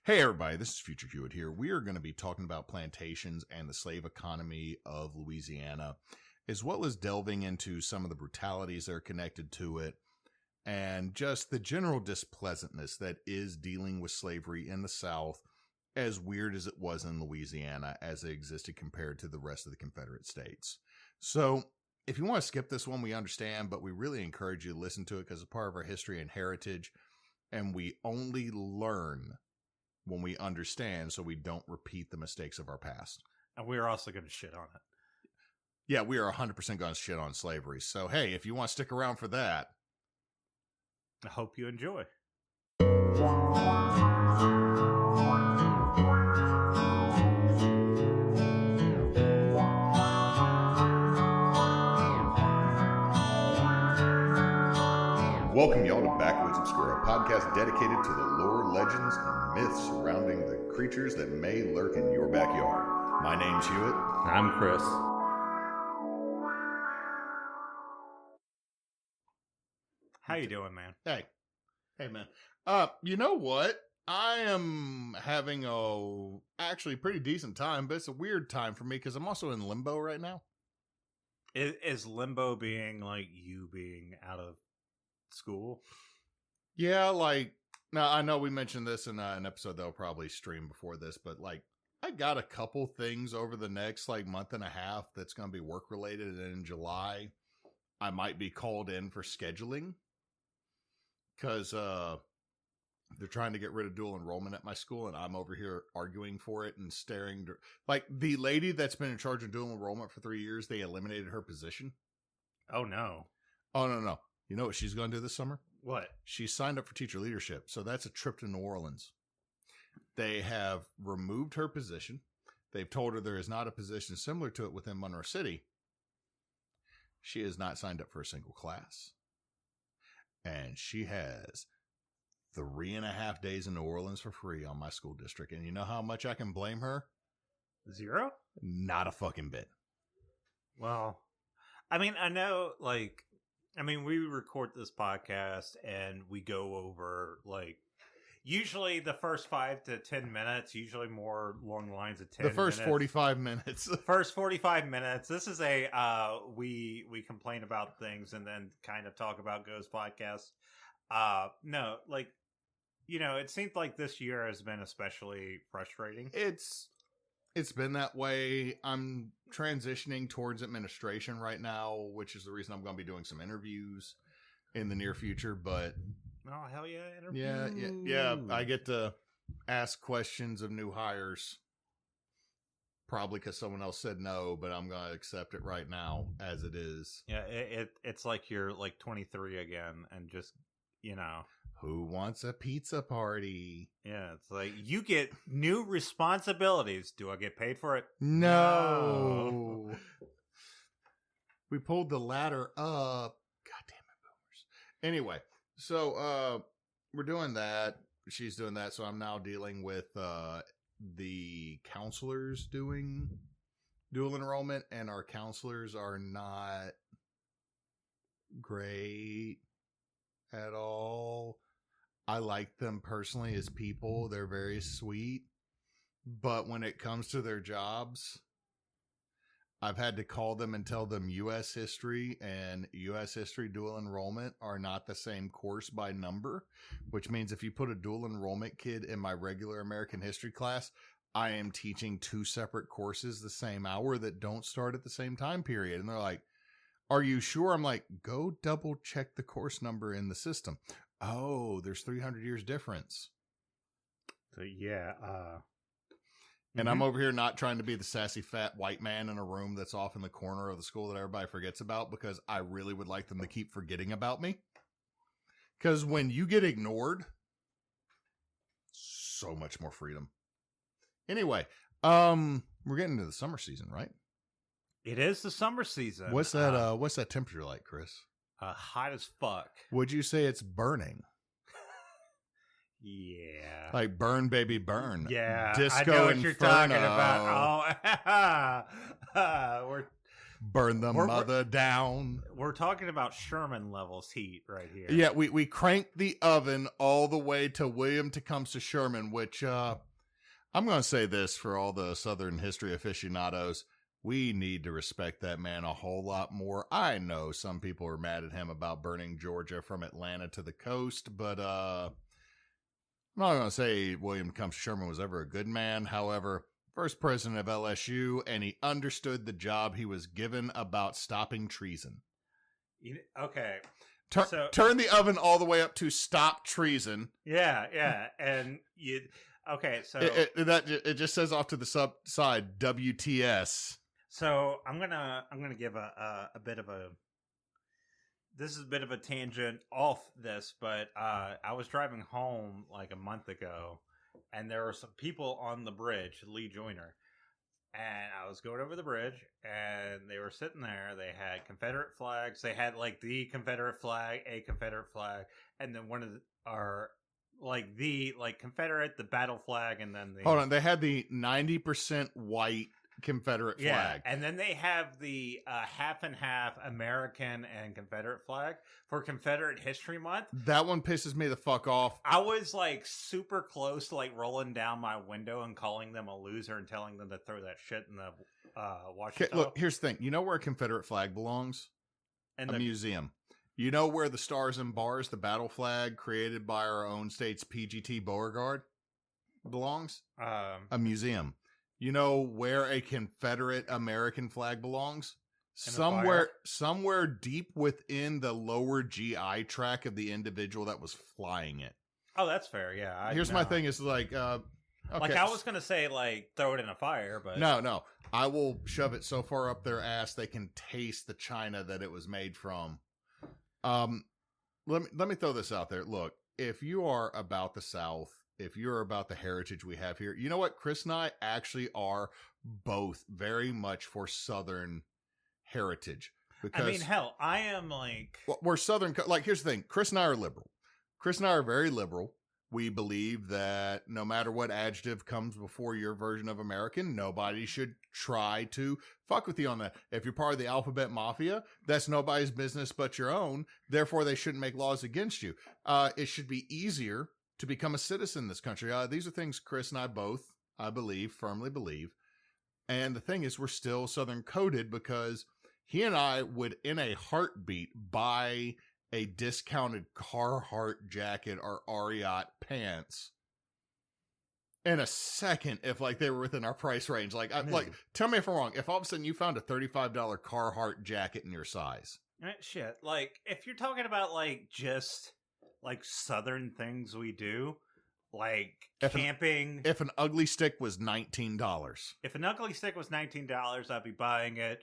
Hey everybody, this is Future Hewitt here. We are going to be talking about plantations and the slave economy of Louisiana, as well as delving into some of the brutalities that are connected to it, and just the general displeasantness that is dealing with slavery in the South, as weird as it was in Louisiana as it existed compared to the rest of the Confederate States. So, if you want to skip this one, we understand, but we really encourage you to listen to it because it's part of our history and heritage, and we only learn when we understand so we don't repeat the mistakes of our past. And we're also going to shit on it. Yeah, we are 100% going to shit on slavery. So, hey, if you want to stick around for that, I hope you enjoy. welcome y'all to Backwoods Obscura, a podcast dedicated to the lore, legends, and myths surrounding the creatures that may lurk in your backyard. My name's Hewitt. I'm Chris. How you doing, man? Hey, man. You know what? I am having actually pretty decent time, but it's a weird time for me because I'm also in limbo right now. Is limbo being like you being out of school? Yeah, like, now I know we mentioned this in an episode that'll probably stream before this, but like, I got a couple things over the next like month and a half that's going to be work related, and in July I might be called in for scheduling because they're trying to get rid of dual enrollment at my school, and I'm over here arguing for it and staring. Like, the lady that's been in charge of dual enrollment for 3 years, they eliminated her position. Oh, no. Oh, no. You know what she's going to do this summer? What? She signed up for teacher leadership, so that's a trip to New Orleans. They have removed her position. They've told her there is not a position similar to it within Monroe City. She has not signed up for a single class. And she has 3.5 days in New Orleans for free on my school district. And you know how much I can blame her? 0? Not a fucking bit. Well, I mean, I know, like, we record this podcast and we go over, like, usually the first 5 to 10 minutes, usually more along the lines of 10 minutes. The first minutes. 45 minutes. First 45 minutes. This is a, we complain about things and then kind of talk about Ghost podcast. No, like, you know, it seems like this year has been especially frustrating. It's been that way. I'm transitioning towards administration right now, which is the reason I'm going to be doing some interviews in the near future. But oh, hell yeah, interviews. Yeah. I get to ask questions of new hires, probably because someone else said no, but I'm going to accept it right now as it is. Yeah, it's like you're like 23 again, and just, you know. Who wants a pizza party? Yeah, it's like, you get new responsibilities. Do I get paid for it? No. We pulled the ladder up. God damn it, boomers. Anyway, so we're doing that. She's doing that. So I'm now dealing with the counselors doing dual enrollment, and our counselors are not great at all. I like them personally as people. They're very sweet. But when it comes to their jobs, I've had to call them and tell them U.S. history and U.S. history dual enrollment are not the same course by number, which means if you put a dual enrollment kid in my regular American history class, I am teaching 2 separate courses the same hour that don't start at the same time period. And they're like, are you sure? I'm like, go double check the course number in the system. Oh, there's 300 years difference. So, yeah. And I'm over here not trying to be the sassy fat white man in a room that's off in the corner of the school that everybody forgets about, because I really would like them to keep forgetting about me. Because when you get ignored, so much more freedom. Anyway, we're getting into the summer season, right? It is the summer season. What's that temperature like, Chris? Hot as fuck. Would you say it's burning? Yeah. Like burn, baby, burn. Yeah. Disco I know what Inferno. you're talking about. Oh, burn the mother down. We're talking about Sherman levels heat right here. Yeah, we cranked the oven all the way to William Tecumseh Sherman, which I'm going to say this for all the Southern history aficionados. We need to respect that man a whole lot more. I know some people are mad at him about burning Georgia from Atlanta to the coast, but I'm not going to say William Tecumseh Sherman was ever a good man. However, first president of LSU, and he understood the job he was given about stopping treason. Okay. Turn the oven all the way up to stop treason. Yeah, and you. Okay, so it just says off to the side WTS. So I'm gonna give a bit of a. This is a bit of a tangent off this, but I was driving home like a month ago, and there were some people on the bridge, Lee Joyner, and I was going over the bridge, and they were sitting there. They had Confederate flags. They had like the Confederate flag, a Confederate flag, and then one of the Confederate, the battle flag, and then the hold on. They had the 90% white Confederate flag, and then they have the half and half American and Confederate flag for Confederate History Month. That one pisses me the fuck off. I was like super close to like rolling down my window and calling them a loser and telling them to throw that shit in the wash. Okay, look, here's the thing. You know where a Confederate flag belongs? In a museum. You know where the Stars and Bars, the battle flag created by our own state's PGT Beauregard, belongs? A museum. You know where a Confederate American flag belongs? Somewhere deep within the lower GI tract of the individual that was flying it. Oh, that's fair. Yeah. Here's my thing is like, okay. Like I was going to say like throw it in a fire, but no. I will shove it so far up their ass they can taste the China that it was made from. Let me throw this out there. Look, if you are about the South, if you're about the heritage we have here, you know what? Chris and I actually are both very much for Southern heritage. Because, I mean, hell, I am like... Well, we're Southern... Like, here's the thing. Chris and I are liberal. Chris and I are very liberal. We believe that no matter what adjective comes before your version of American, nobody should try to fuck with you on that. If you're part of the alphabet mafia, that's nobody's business but your own. Therefore, they shouldn't make laws against you. It should be easier to become a citizen in this country. These are things Chris and I both, I believe, firmly believe. And the thing is, we're still Southern coded because he and I would, in a heartbeat, buy a discounted Carhartt jacket or Ariat pants in a second if like they were within our price range. Like, tell me if I'm wrong. If all of a sudden you found a $35 Carhartt jacket in your size. Shit. Like, if you're talking about like just like Southern things we do, like camping. If an ugly stick was $19. If an ugly stick was $19, I'd be buying it.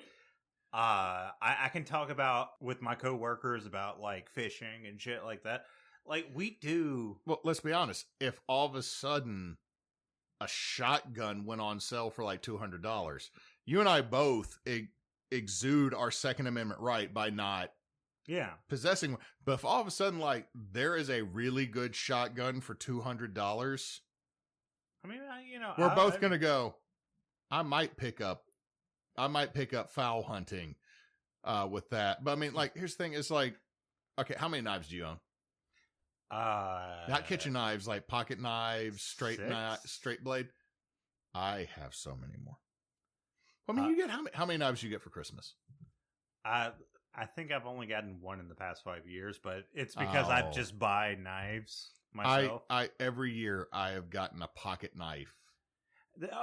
I can talk about with my coworkers about like fishing and shit like that. Like we do. Well, let's be honest. If all of a sudden a shotgun went on sale for like $200, you and I both exude our Second Amendment right by not possessing one. But if all of a sudden like there is a really good shotgun for $200, I mean, we're both gonna go. I might pick up foul hunting with that. But I mean, like, here's the thing. It's like, okay, how many knives do you own? Not kitchen knives, like pocket knives, straight blade. I have so many more. I mean, you get how many knives do you get for Christmas? I think I've only gotten one in the past 5 years, but it's because I just buy knives myself. I every year I have gotten a pocket knife.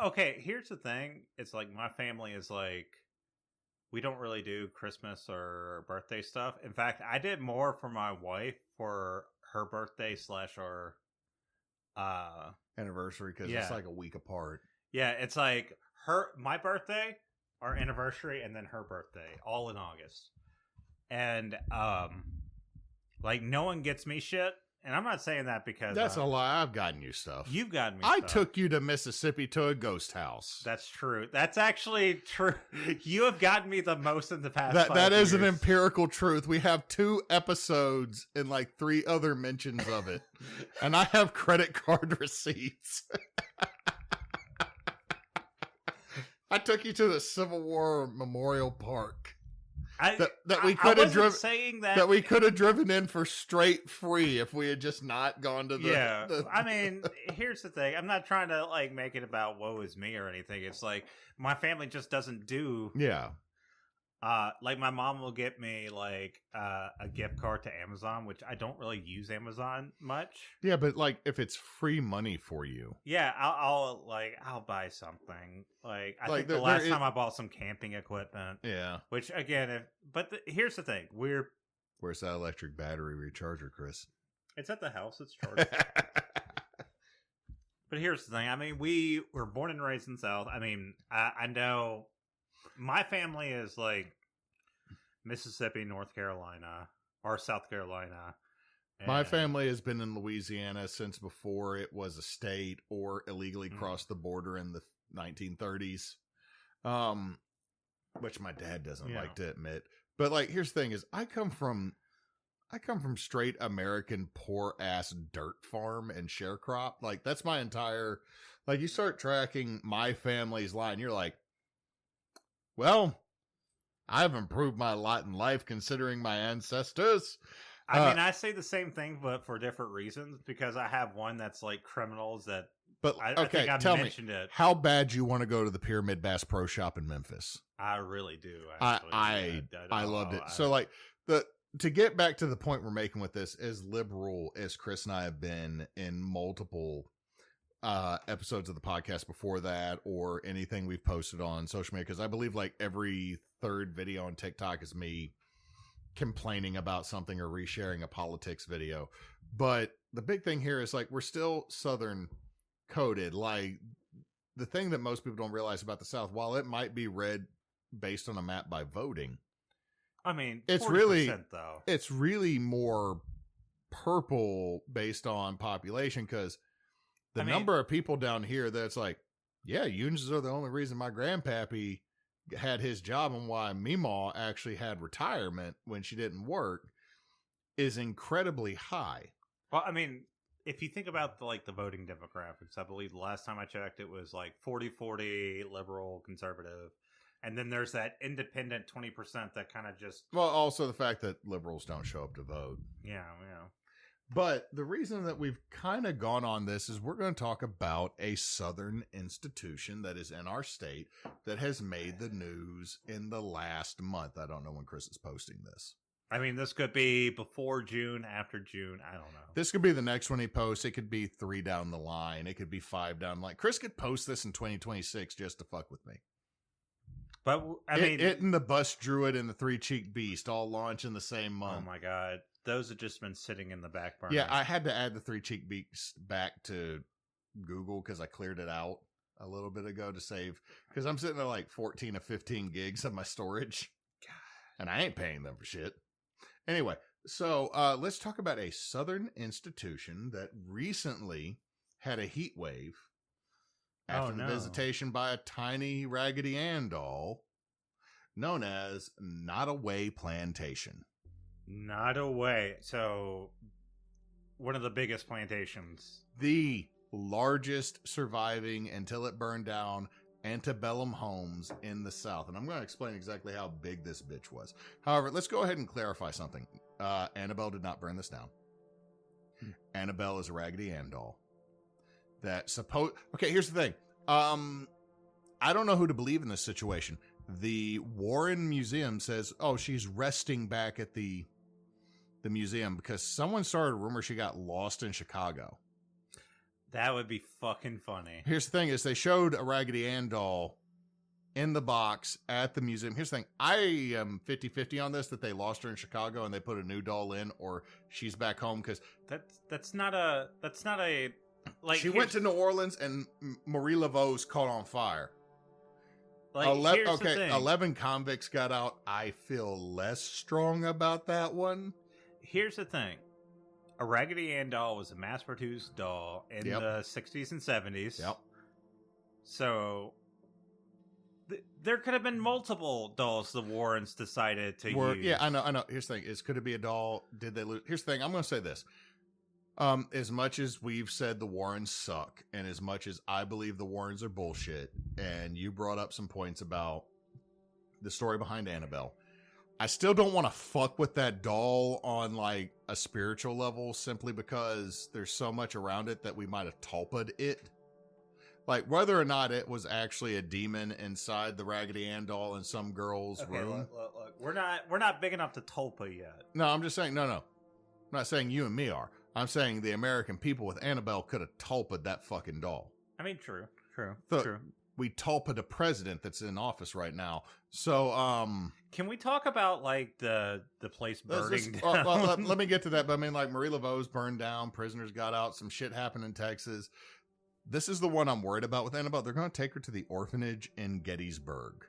Okay, here's the thing. It's like my family is like, we don't really do Christmas or birthday stuff. In fact, I did more for my wife for her birthday / our anniversary because it's like a week apart. Yeah, it's like my birthday, our anniversary, and then her birthday, all in August. And like no one gets me shit. And I'm not saying that because... That's a lie. I've gotten you stuff. You've gotten me stuff. I stuff. took you to Mississippi to a ghost house. That's true. That's actually true. You have gotten me the most in the past 5 years. That is an empirical truth. We have 2 episodes and like 3 other mentions of it. And I have credit card receipts. I took you to the Civil War Memorial Park. I We could have driven saying that. That we could have driven in for straight free if we had just not gone to the. Yeah, I mean, here's the thing. I'm not trying to like make it about woe is me or anything. It's like my family just doesn't do. Yeah. Like my mom will get me like a gift card to Amazon, which I don't really use Amazon much. Yeah, but like if it's free money for you. Yeah, I'll buy something. Like I think the last time I bought some camping equipment. Yeah. Which again, here's the thing. Where's that electric battery recharger, Chris? It's at the house. It's charged. But here's the thing. I mean, we were born and raised in the South. I mean, I know my family is like Mississippi, North Carolina, or South Carolina. My family has been in Louisiana since before it was a state or illegally crossed the border in the 1930s. Which my dad doesn't like to admit. But like, here's the thing: is I come from straight American poor ass dirt farm and sharecrop. Like that's my entire. Like you start tracking my family's line, you're like, well, I've improved my lot in life considering my ancestors. I mean, I say the same thing, but for different reasons. Because I have one that's like criminals that. But I think I tell mentioned me, it. How bad you want to go to the Pyramid Bass Pro Shop in Memphis? I really do. Actually. I loved it. So like to get back to the point we're making with this, as liberal as Chris and I have been in multiple episodes of the podcast before that, or anything we've posted on social media, because I believe like every third video on TikTok is me complaining about something or resharing a politics video. But the big thing here is like we're still Southern coded. Like the thing that most people don't realize about the South, while it might be red based on a map by voting, I mean, it's really more purple based on population, because the number of people down here that's like, yeah, unions are the only reason my grandpappy had his job and why Meemaw actually had retirement when she didn't work is incredibly high. Well, I mean, if you think about the voting demographics, I believe the last time I checked, it was like 40-40 liberal, conservative. And then there's that independent 20% that kind of just... Well, also the fact that liberals don't show up to vote. Yeah. But the reason that we've kind of gone on this is we're going to talk about a Southern institution that is in our state that has made the news in the last month. I don't know when Chris is posting this. I mean, this could be before June, after June. I don't know. This could be the next one he posts. It could be 3 down the line. It could be 5 down the line. Chris could post this in 2026 just to fuck with me. But I mean, it and the Bus Druid and the 3-Cheek Beast all launch in the same month. Oh my god, those have just been sitting in the back burner. Yeah, I had to add the 3-Cheek Beast back to Google because I cleared it out a little bit ago to save. Because I'm sitting at like 14 or 15 gigs of my storage, and I ain't paying them for shit. Anyway, so let's talk about a Southern institution that recently had a heat wave. After the visitation by a tiny Raggedy Ann doll known as Nottoway Plantation. Nottaway. So, one of the biggest plantations. The largest surviving, until it burned down, antebellum homes in the South. And I'm going to explain exactly how big this bitch was. However, let's go ahead and clarify something. Annabelle did not burn this down. Annabelle is a Raggedy Ann doll. Okay, here's the thing. I don't know who to believe in this situation. The Warren Museum says, oh, she's resting back at the museum because someone started a rumor she got lost in Chicago. That would be fucking funny. Here's the thing is they showed a Raggedy Ann doll in the box at the museum. Here's the thing. I am 50-50 on this, that they lost her in Chicago and they put a new doll in, or she's back home, because that's not a like she went to New Orleans and Marie Laveau's caught on fire. Like, 11 convicts got out. I feel less strong about that one. Here's the thing. A Raggedy Ann doll was a mass-produced doll in the 60s and 70s. Yep. So there could have been multiple dolls the Warrens decided to use. Yeah, I know. Here's the thing. Could it be a doll? Did they lose? Here's the thing. I'm going to say this. As much as we've said the Warrens suck, and as much as I believe the Warrens are bullshit, and you brought up some points about the story behind Annabelle, I still don't want to fuck with that doll on like a spiritual level simply because there's so much around it that we might have tulpa'd it. Like whether or not it was actually a demon inside the Raggedy Ann doll in some girl's room. Look. We're not big enough to tulpa yet. No, I'm just saying, no. I'm not saying you and me are. I'm saying the American people with Annabelle could have tulpa'd that fucking doll. I mean, true. We tulpa'd a president that's in office right now. So, can we talk about like the place burning down? Let me get to that. But I mean, like Marie Laveau's burned down, prisoners got out, some shit happened in Texas. This is the one I'm worried about with Annabelle. They're going to take her to the orphanage in Gettysburg.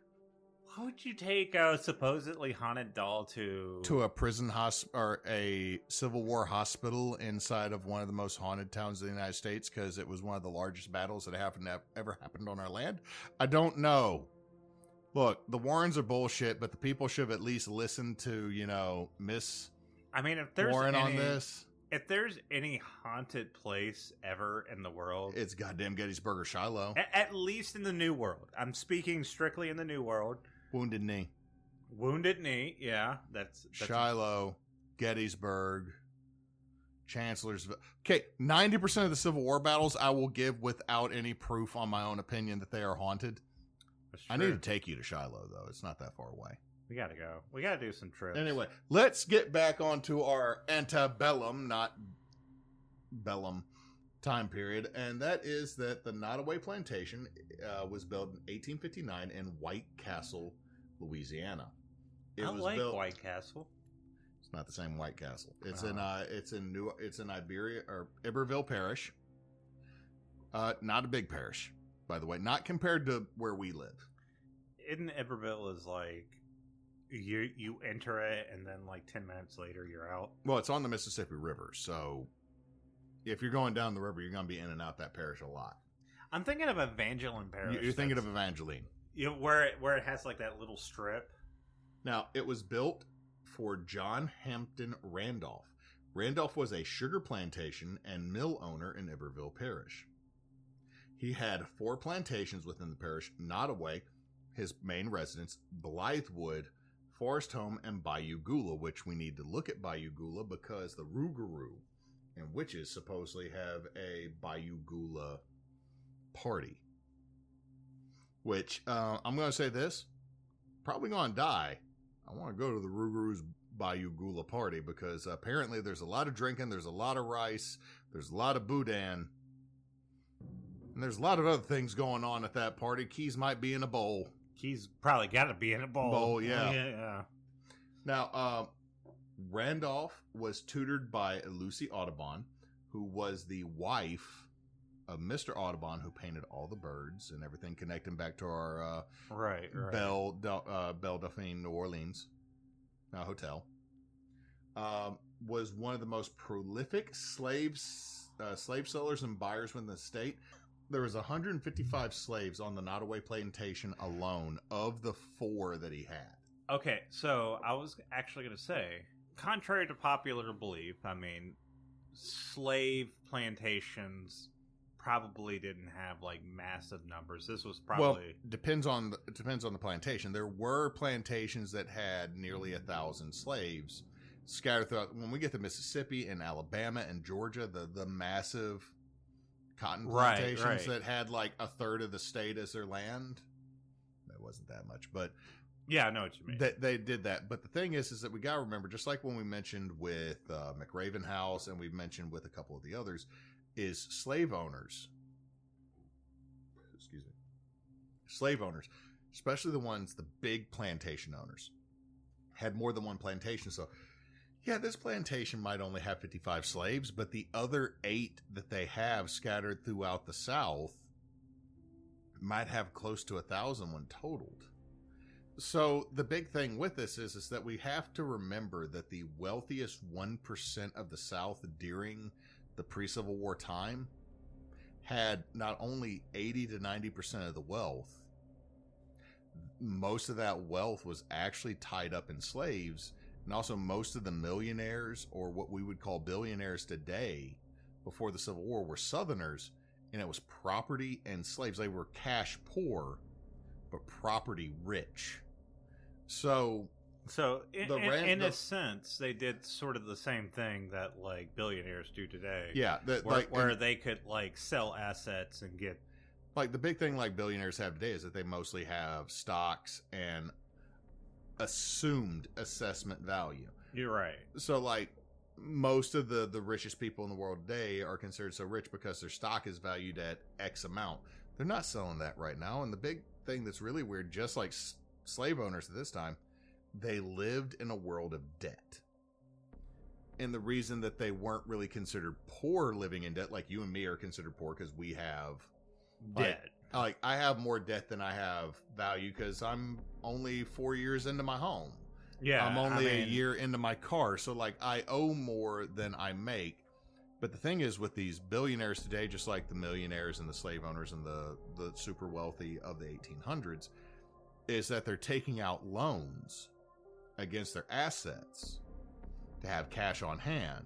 Why would you take a supposedly haunted doll to a prison or a Civil War hospital inside of one of the most haunted towns in the United States because it was one of the largest battles that ever happened on our land? I don't know. Look, the Warrens are bullshit, but the people should at least listen to, Miss if there's Warren on this. If there's any haunted place ever in the world, it's goddamn Gettysburg or Shiloh. At least in the New World. I'm speaking strictly in the New World. Wounded Knee, yeah. That's Shiloh, Gettysburg, Chancellorsville. Okay, 90% of the Civil War battles I will give without any proof on my own opinion that they are haunted. I need to take you to Shiloh, though. It's not that far away. We gotta go. We gotta do some trips. Anyway, let's get back onto our antebellum, not bellum, time period, and that is that the Nottoway Plantation was built in 1859 in White Castle, Louisiana. I like White Castle. It's not the same White Castle. It's in Iberia or Iberville Parish. Not a big parish, by the way. Not compared to where we live. In Iberville is like you enter it and then like 10 minutes later you're out. Well, it's on the Mississippi River, so if you're going down the river, you're going to be in and out that parish a lot. I'm thinking of Evangeline Parish. You're thinking of Evangeline. Where it has like that little strip. Now, it was built for John Hampton Randolph. Randolph was a sugar plantation and mill owner in Iberville Parish. He had 4 plantations within the parish: Nottaway, his main residence, Blythewood, Forest Home, and Bayou Gula, which we need to look at Bayou Gula because the Rougarou and witches supposedly have a Bayou Gula party. Which, I'm going to say this, probably going to die. I want to go to the Rougarou's Bayou Gula party because apparently there's a lot of drinking, there's a lot of rice, there's a lot of boudin, and there's a lot of other things going on at that party. Keys might be in a bowl. Keys probably got to be in a bowl. Yeah. Yeah. Now, Randolph was tutored by Lucy Audubon, who was the wife of Mr. Audubon, who painted all the birds and everything, connecting back to our Belle Dauphine, New Orleans hotel. Was one of the most prolific slave sellers and buyers within the state. There was 155 slaves on the Nottoway Plantation alone of the 4 that he had. Okay, so I was actually going to say, contrary to popular belief, slave plantations probably didn't have like massive numbers. This was probably depends on the plantation. There were plantations that had nearly 1,000 slaves scattered throughout. When we get to Mississippi and Alabama and Georgia, the massive cotton plantations that had like a third of the state as their land. That wasn't that much, but yeah, I know what you mean. They did that. But the thing is that we got to remember, just like when we mentioned with McRaven House and we've mentioned with a couple of the others, is slave owners, especially the big plantation owners, had more than one plantation. So yeah, this plantation might only have 55 slaves, but the other 8 that they have scattered throughout the South might have close to 1,000 when totaled. So the big thing with this is that we have to remember that the wealthiest 1% of the South during the pre-Civil War time had not only 80 to 90% of the wealth, most of that wealth was actually tied up in slaves. And also most of the millionaires, or what we would call billionaires today, before the Civil War were Southerners, and it was property and slaves. They were cash poor, but property rich. So in a sense, they did sort of the same thing that like billionaires do today. Yeah, where they could like sell assets and get. Like the big thing like billionaires have today is that they mostly have stocks and assumed assessment value. You're right. So like most of the richest people in the world today are considered so rich because their stock is valued at X amount. They're not selling that right now. And the big thing that's really weird, just like slave owners at this time, they lived in a world of debt. And the reason that they weren't really considered poor living in debt, like you and me are considered poor because we have debt. Like I have more debt than I have value because I'm only 4 years into my home. Yeah, I'm only a year into my car. So like I owe more than I make. But the thing is with these billionaires today, just like the millionaires and the slave owners and the super wealthy of the 1800s, is that they're taking out loans against their assets to have cash on hand.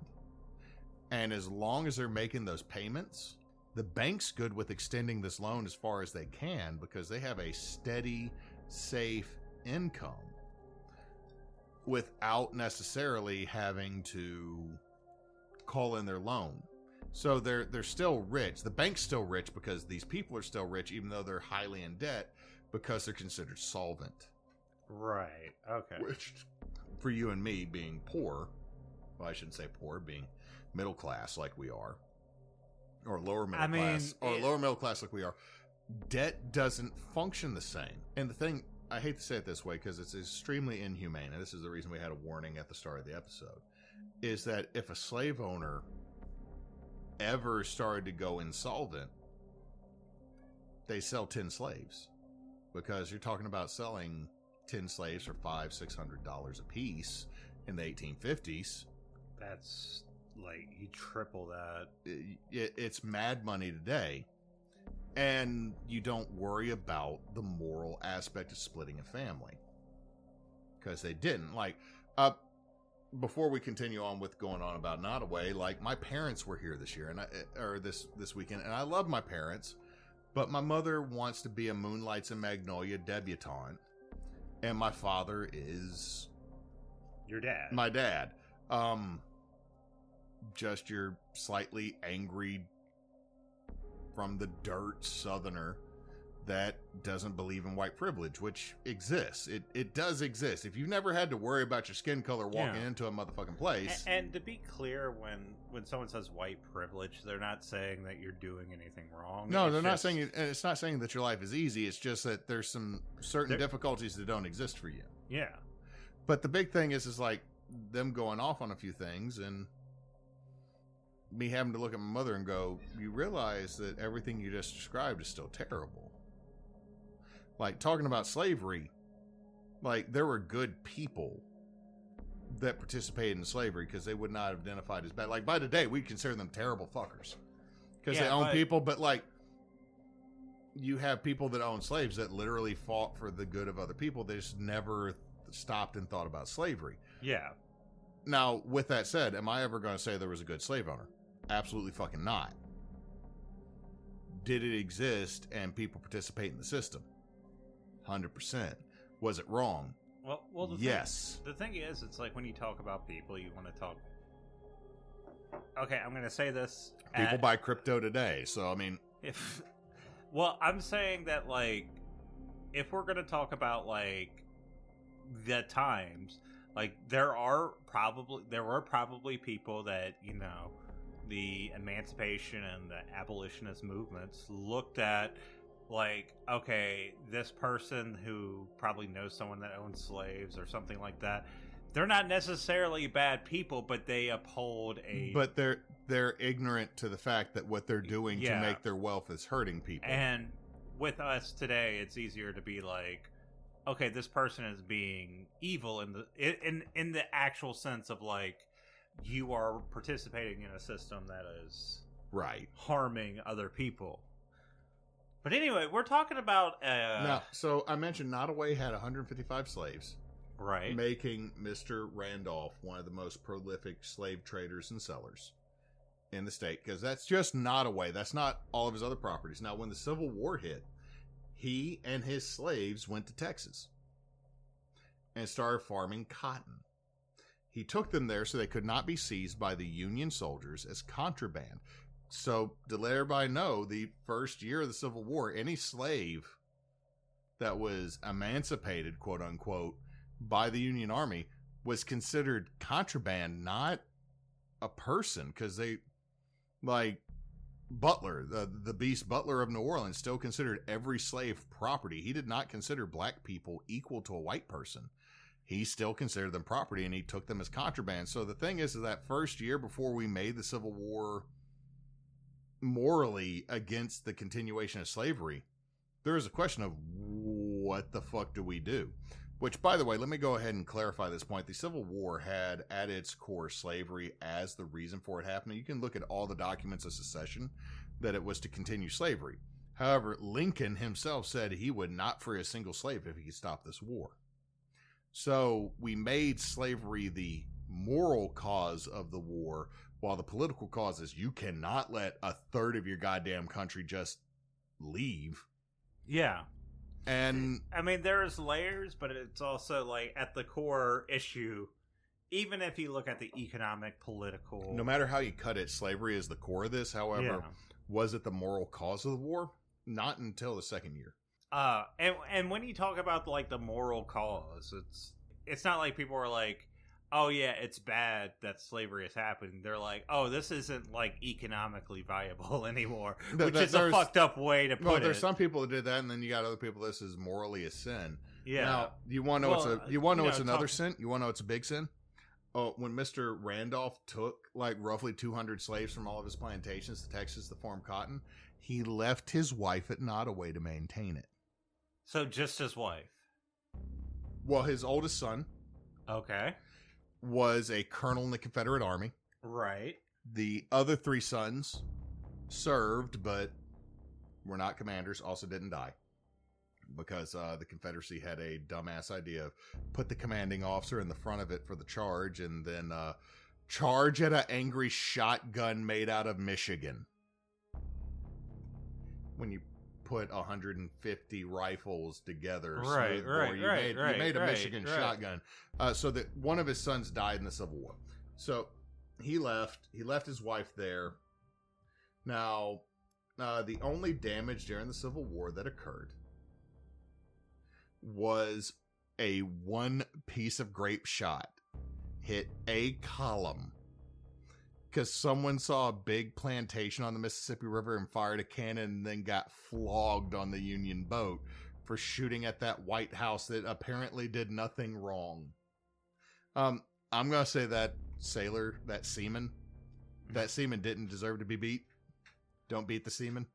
And as long as they're making those payments, the bank's good with extending this loan as far as they can because they have a steady, safe income without necessarily having to call in their loan. So they're still rich. The bank's still rich because these people are still rich, even though they're highly in debt because they're considered solvent. Right. Okay. Which, for you and me being poor, well, I shouldn't say poor, being middle class like we are, or lower middle class, or lower middle class like we are, debt doesn't function the same. And the thing, I hate to say it this way because it's extremely inhumane, and this is the reason we had a warning at the start of the episode, is that if a slave owner ever started to go insolvent, they sell 10 slaves. Because you're talking about selling 10 slaves for $500-$600 a piece in the 1850s. That's like you triple that. It's mad money today. And you don't worry about the moral aspect of splitting a family. Because they didn't. Like, before we continue on with going on about Nottaway, like my parents were here this year, or this weekend, and I love my parents. But my mother wants to be a Moonlights and Magnolia debutante. And my father is... your dad. My dad. Just your slightly angry from the dirt southerner that doesn't believe in white privilege, which exists. It does exist. If you've never had to worry about your skin color walking into a motherfucking place. And to be clear, when someone says white privilege, they're not saying that you're doing anything wrong. No, they're not saying it's not saying that your life is easy. It's just that there's some certain difficulties that don't exist for you. Yeah. But the big thing is like them going off on a few things and me having to look at my mother and go, you realize that everything you just described is still terrible. Like, talking about slavery, like, there were good people that participated in slavery because they would not have identified as bad. Like, by today, we'd consider them terrible fuckers because they own people. But, like, you have people that own slaves that literally fought for the good of other people. They just never stopped and thought about slavery. Yeah. Now, with that said, am I ever going to say there was a good slave owner? Absolutely fucking not. Did it exist and people participate in the system? 100%. Was it wrong? Well, yes. The thing is, it's like when you talk about people, you want to talk. Okay, I'm going to say this. People buy crypto today, so I mean, I'm saying that like, if we're going to talk about like the times, like there were probably people that the emancipation and the abolitionist movements looked at. Like, okay, this person who probably knows someone that owns slaves or something like that, they're not necessarily bad people, but they uphold a... But they're ignorant to the fact that what they're doing to make their wealth is hurting people. And with us today, it's easier to be like, okay, this person is being evil in the actual sense of like, you are participating in a system that is harming other people. But anyway, we're talking about... Now, so I mentioned Nottaway had 155 slaves. Right. Making Mr. Randolph one of the most prolific slave traders and sellers in the state, because that's just Nottaway. That's not all of his other properties. Now, when the Civil War hit, he and his slaves went to Texas and started farming cotton. He took them there so they could not be seized by the Union soldiers as contraband. So, to let everybody know, the first year of the Civil War, any slave that was emancipated, quote unquote, by the Union Army was considered contraband, not a person, because they, like Butler, the beast Butler of New Orleans, still considered every slave property. He did not consider black people equal to a white person. He still considered them property, and he took them as contraband. So the thing is that first year before we made the Civil War morally against the continuation of slavery, there is a question of what the fuck do we do? Which, by the way, let me go ahead and clarify this point. The Civil War had at its core slavery as the reason for it happening. You can look at all the documents of secession that it was to continue slavery. However, Lincoln himself said he would not free a single slave if he could stop this war. So we made slavery the moral cause of the war, while the political cause is you cannot let a third of your goddamn country just leave. Yeah. And I mean, there's layers, but it's also like at the core issue, even if you look at the economic, political. No matter how you cut it, slavery is the core of this. However, was it the moral cause of the war? Not until the second year. And when you talk about like the moral cause, it's not like people are like, oh yeah, it's bad that slavery has happened. They're like, oh, this isn't like economically viable anymore, which is a fucked up way to put it. There's some people that did that, and then you got other people. This is morally a sin. Yeah. Now, you want to know what's another sin? You want to know what's a big sin? Oh, when Mr. Randolph took like roughly 200 slaves from all of his plantations to Texas to farm cotton, he left his wife at Nottoway to maintain it. So just his wife. Well, his oldest son. Okay. Was a colonel in the Confederate Army. Right. The other three sons served, but were not commanders, also didn't die. Because the Confederacy had a dumbass idea of put the commanding officer in the front of it for the charge, and then charge at an angry shotgun made out of Michigan. When you put 150 rifles together, you made a Michigan shotgun. So that one of his sons died in the Civil War. So he left his wife there. Now, the only damage during the Civil War that occurred was a one piece of grape shot hit a column because someone saw a big plantation on the Mississippi River and fired a cannon and then got flogged on the Union boat for shooting at that White House that apparently did nothing wrong. I'm going to say that sailor, that seaman didn't deserve to be beat. Don't beat the seaman.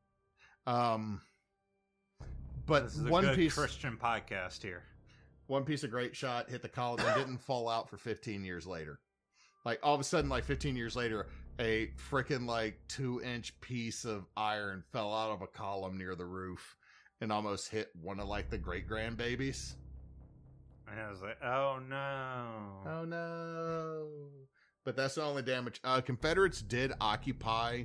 But this is one a good piece Christian podcast here. One piece of great shot hit the column and didn't fall out for 15 years later. Like all of a sudden, like 15 years later, a freaking like 2-inch piece of iron fell out of a column near the roof and almost hit one of like the great grandbabies. And I was like, oh no. Oh no. But that's the only damage. Confederates did occupy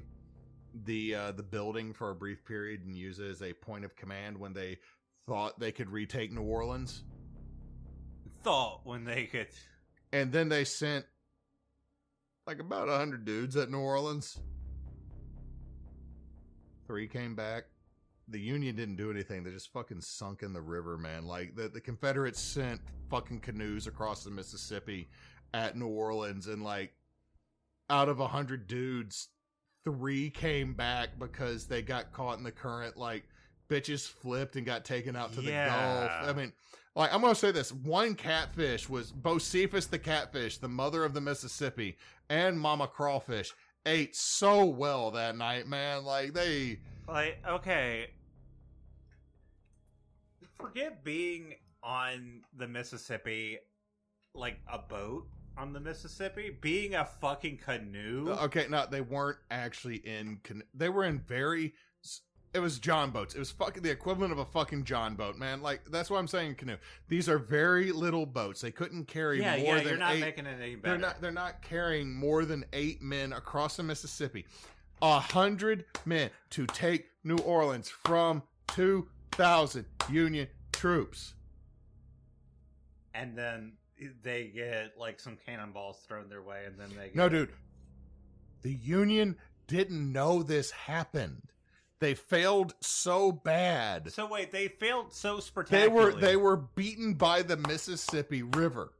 the building for a brief period and use it as a point of command when they thought they could retake New Orleans. And then they sent like about 100 dudes at New Orleans. 3 came back. The Union didn't do anything. They just fucking sunk in the river, man. Like the Confederates sent fucking canoes across the Mississippi at New Orleans, and like out of 100 dudes, 3 came back because they got caught in the current. Like bitches flipped and got taken out to the Gulf. I mean, like I'm gonna say this: one catfish was Bocephus the catfish, the mother of the Mississippi, and Mama Crawfish ate so well that night, man. Like they, like, okay, forget being on the Mississippi, like a boat on the Mississippi, being a fucking canoe. Okay, no, they weren't actually in. They were in very. It was John boats. It was fucking the equivalent of a fucking John boat, man. Like, that's what I'm saying, canoe. These are very little boats. They couldn't carry more than you're not 8. making it any better. They're not carrying more than 8 men across the Mississippi. 100 men to take New Orleans from 2,000 Union troops. And then they get like some cannonballs thrown their way, and then they get... No, dude. The Union didn't know this happened. They failed so bad. So wait, they failed so spectacularly. They were beaten by the Mississippi River.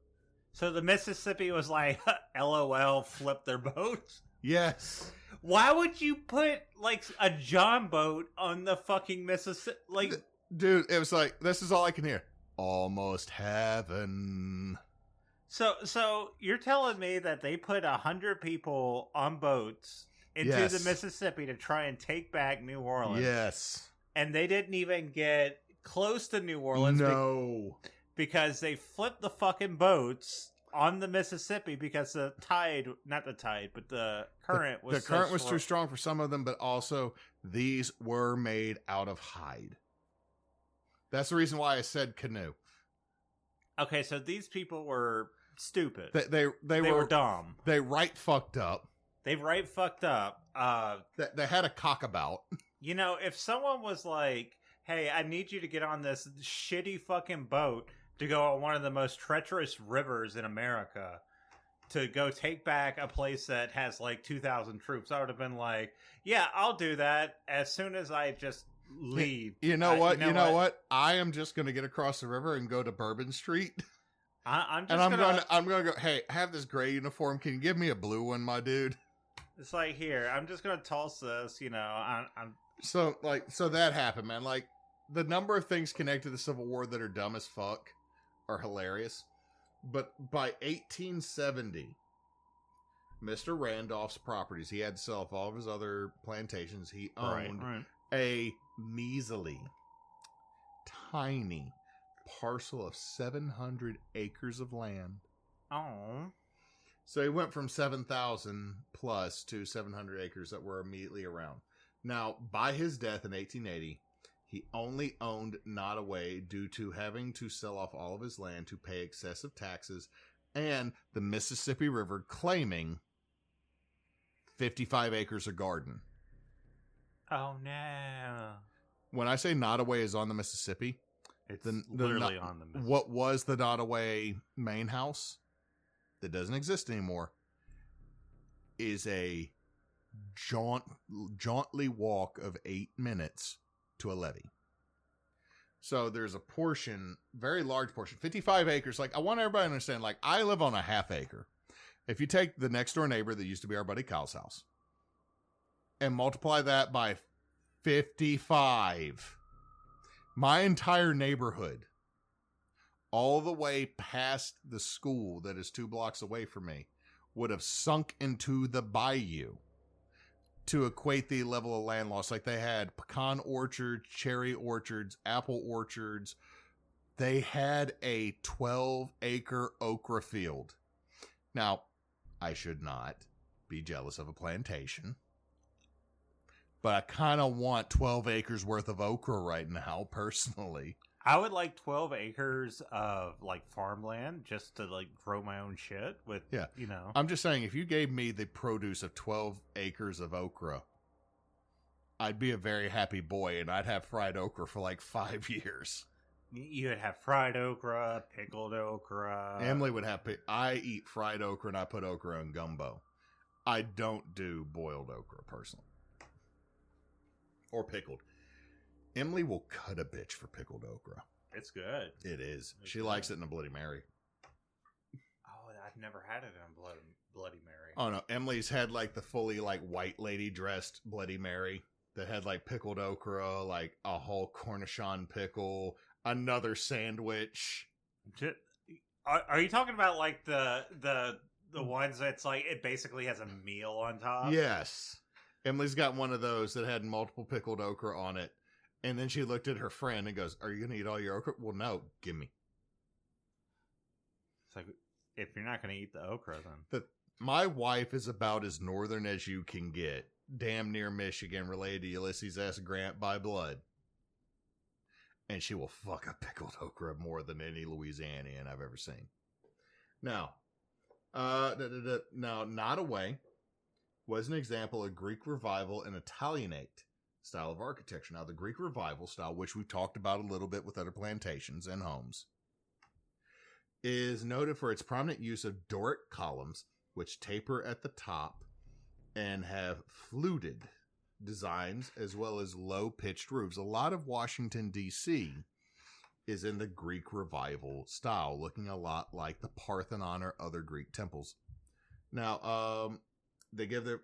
So the Mississippi was like, LOL, flip their boats? Yes. Why would you put like a John boat on the fucking Mississippi? Like, dude, it was like, this is all I can hear. Almost heaven. So you're telling me that they put 100 people on boats into the Mississippi to try and take back New Orleans? Yes. And they didn't even get close to New Orleans. No. Because they flipped the fucking boats on the Mississippi because the current was the current was too strong for some of them, but also these were made out of hide. That's the reason why I said canoe. Okay, so these people were stupid. They were dumb. They fucked up. They fucked up. They had a cockabout. You know, if someone was like, hey, I need you to get on this shitty fucking boat to go on one of the most treacherous rivers in America to go take back a place that has like 2,000 troops, I would have been like, yeah, I'll do that as soon as I just leave. You know what? I am just going to get across the river and go to Bourbon Street. I'm going to go, hey, I have this gray uniform. Can you give me a blue one, my dude? It's like, here, I'm just going to toss this, you know. So that happened, man. Like, the number of things connected to the Civil War that are dumb as fuck are hilarious. But by 1870, Mr. Randolph's properties, he had to sell off all of his other plantations. He owned a measly, tiny parcel of 700 acres of land. Oh. So he went from 7,000 plus to 700 acres that were immediately around. Now, by his death in 1880, he only owned Nottaway due to having to sell off all of his land to pay excessive taxes and the Mississippi River claiming 55 acres of garden. Oh, no. When I say Nottaway is on the Mississippi, it's literally on the Mississippi. What was the Nottaway main house that doesn't exist anymore is a jauntly walk of 8 minutes to a levee. So there's a portion, very large portion, 55 acres. Like, I want everybody to understand, like, I live on a half acre. If you take the next door neighbor that used to be our buddy Kyle's house and multiply that by 55, my entire neighborhood, all the way past the school that is 2 blocks away from me, would have sunk into the bayou to equate the level of land loss. Like, they had pecan orchards, cherry orchards, apple orchards. They had a 12-acre okra field. Now, I should not be jealous of a plantation, but I kind of want 12 acres worth of okra right now, personally. I would like 12 acres of, like, farmland just to, like, grow my own shit with, you know. I'm just saying, if you gave me the produce of 12 acres of okra, I'd be a very happy boy, and I'd have fried okra for, like, 5 years. You would have fried okra, pickled okra. Emily would have... I eat fried okra, and I put okra in gumbo. I don't do boiled okra, personally. Or pickled. Emily will cut a bitch for pickled okra. It's good. It is. She likes it in a Bloody Mary. Oh, I've never had it in a Bloody Mary. Oh, no. Emily's had, like, the fully, like, white lady dressed Bloody Mary that had, like, pickled okra, like, a whole Cornichon pickle, another sandwich. Are you talking about, like, the ones that's, like, it basically has a meal on top? Yes. Emily's got one of those that had multiple pickled okra on it. And then she looked at her friend and goes, "Are you going to eat all your okra?" "Well, no, give me." It's like, if you're not going to eat the okra, then. My wife is about as northern as you can get. damn near Michigan, related to Ulysses S. Grant by blood. And she will fuck a pickled okra more than any Louisianian I've ever seen. Now, Nottaway was an example of Greek Revival and Italianate style of architecture. Now, the Greek Revival style, which we've talked about a little bit with other plantations and homes, is noted for its prominent use of Doric columns, which taper at the top and have fluted designs, as well as low-pitched roofs. A lot of Washington, D.C. is in the Greek Revival style, looking a lot like the Parthenon or other Greek temples. Now, they give the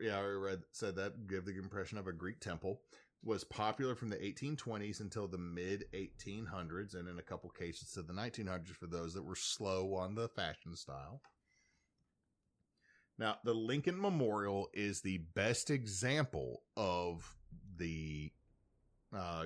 give the impression of a Greek temple. Was popular from the 1820s until the mid 1800s, and in a couple cases to the 1900s for those that were slow on the fashion style. Now, the Lincoln Memorial is the best example of the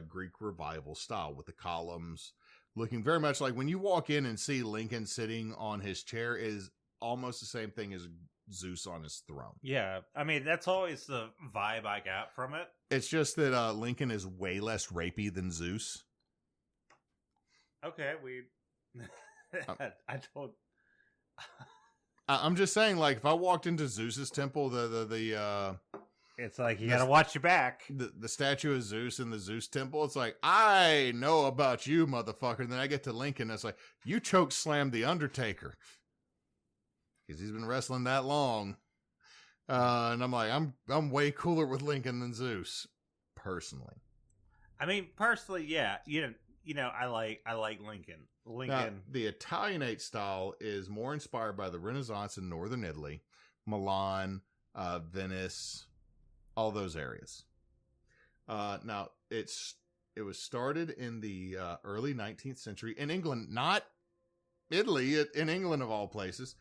Greek Revival style, with the columns looking very much like when you walk in and see Lincoln sitting on his chair is almost the same thing as Zeus on his throne. Yeah, I mean, that's always the vibe I got from it. It's just that Lincoln is way less rapey than Zeus. Okay, I don't... I'm just saying, like, if I walked into Zeus's temple, it's like, you gotta watch your back. The statue of Zeus in the Zeus temple, it's like, I know about you, motherfucker. And then I get to Lincoln, and it's like, you choke slammed the Undertaker. Because he's been wrestling that long. And I'm like, I'm way cooler with Lincoln than Zeus, personally. I mean, personally, yeah. You know, I like Lincoln. Now, the Italianate style is more inspired by the Renaissance in northern Italy, Milan, Venice, all those areas. Now, it was started in the early 19th century in England, not Italy, in England of all places.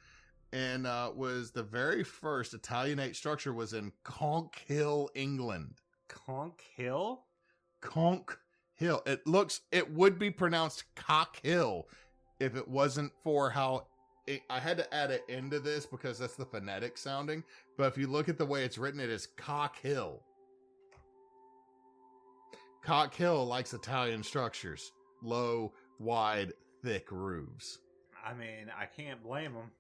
And was the very first Italianate structure was in Conk Hill, England. Conk Hill? Conk Hill. It would be pronounced Cock Hill if it wasn't for how I had to add an N to this because that's the phonetic sounding. But if you look at the way it's written, it is Cock Hill. Cock Hill likes Italian structures. Low, wide, thick roofs. I mean, I can't blame them.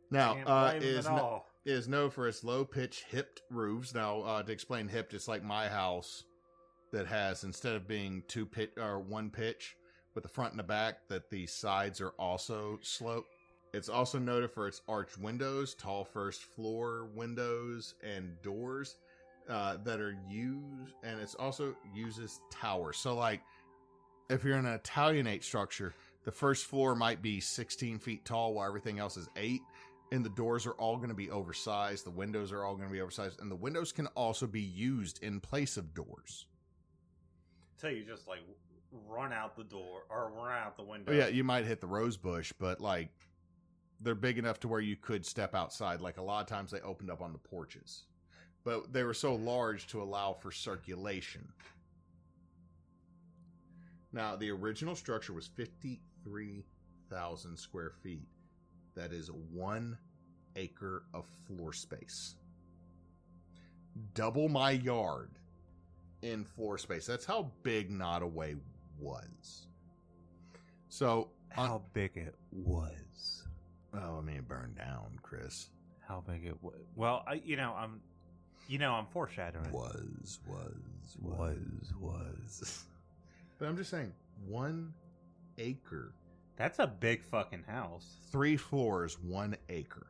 Now, is known for its low-pitch hipped roofs. Now, to explain hipped, it's like my house that has, instead of being one pitch with the front and the back, that the sides are also sloped. It's also noted for its arched windows, tall first floor windows, and doors that are used, and it's also uses towers. So, like, if you're in an Italianate structure, the first floor might be 16 feet tall while everything else is 8. And the doors are all going to be oversized. The windows are all going to be oversized. And the windows can also be used in place of doors. So you just, like, run out the door or run out the window. Oh, yeah, you might hit the rose bush, but, like, they're big enough to where you could step outside. Like, a lot of times they opened up on the porches. But they were so large to allow for circulation. Now, the original structure was 53,000 square feet. That is 1 acre of floor space. Double my yard in floor space. That's how big Nottaway was. So, how big it was? Oh, I mean, it burned down, Chris. How big it was? Well, I'm foreshadowing. Was. But I'm just saying, 1 acre. That's a big fucking house. 3 floors, 1 acre.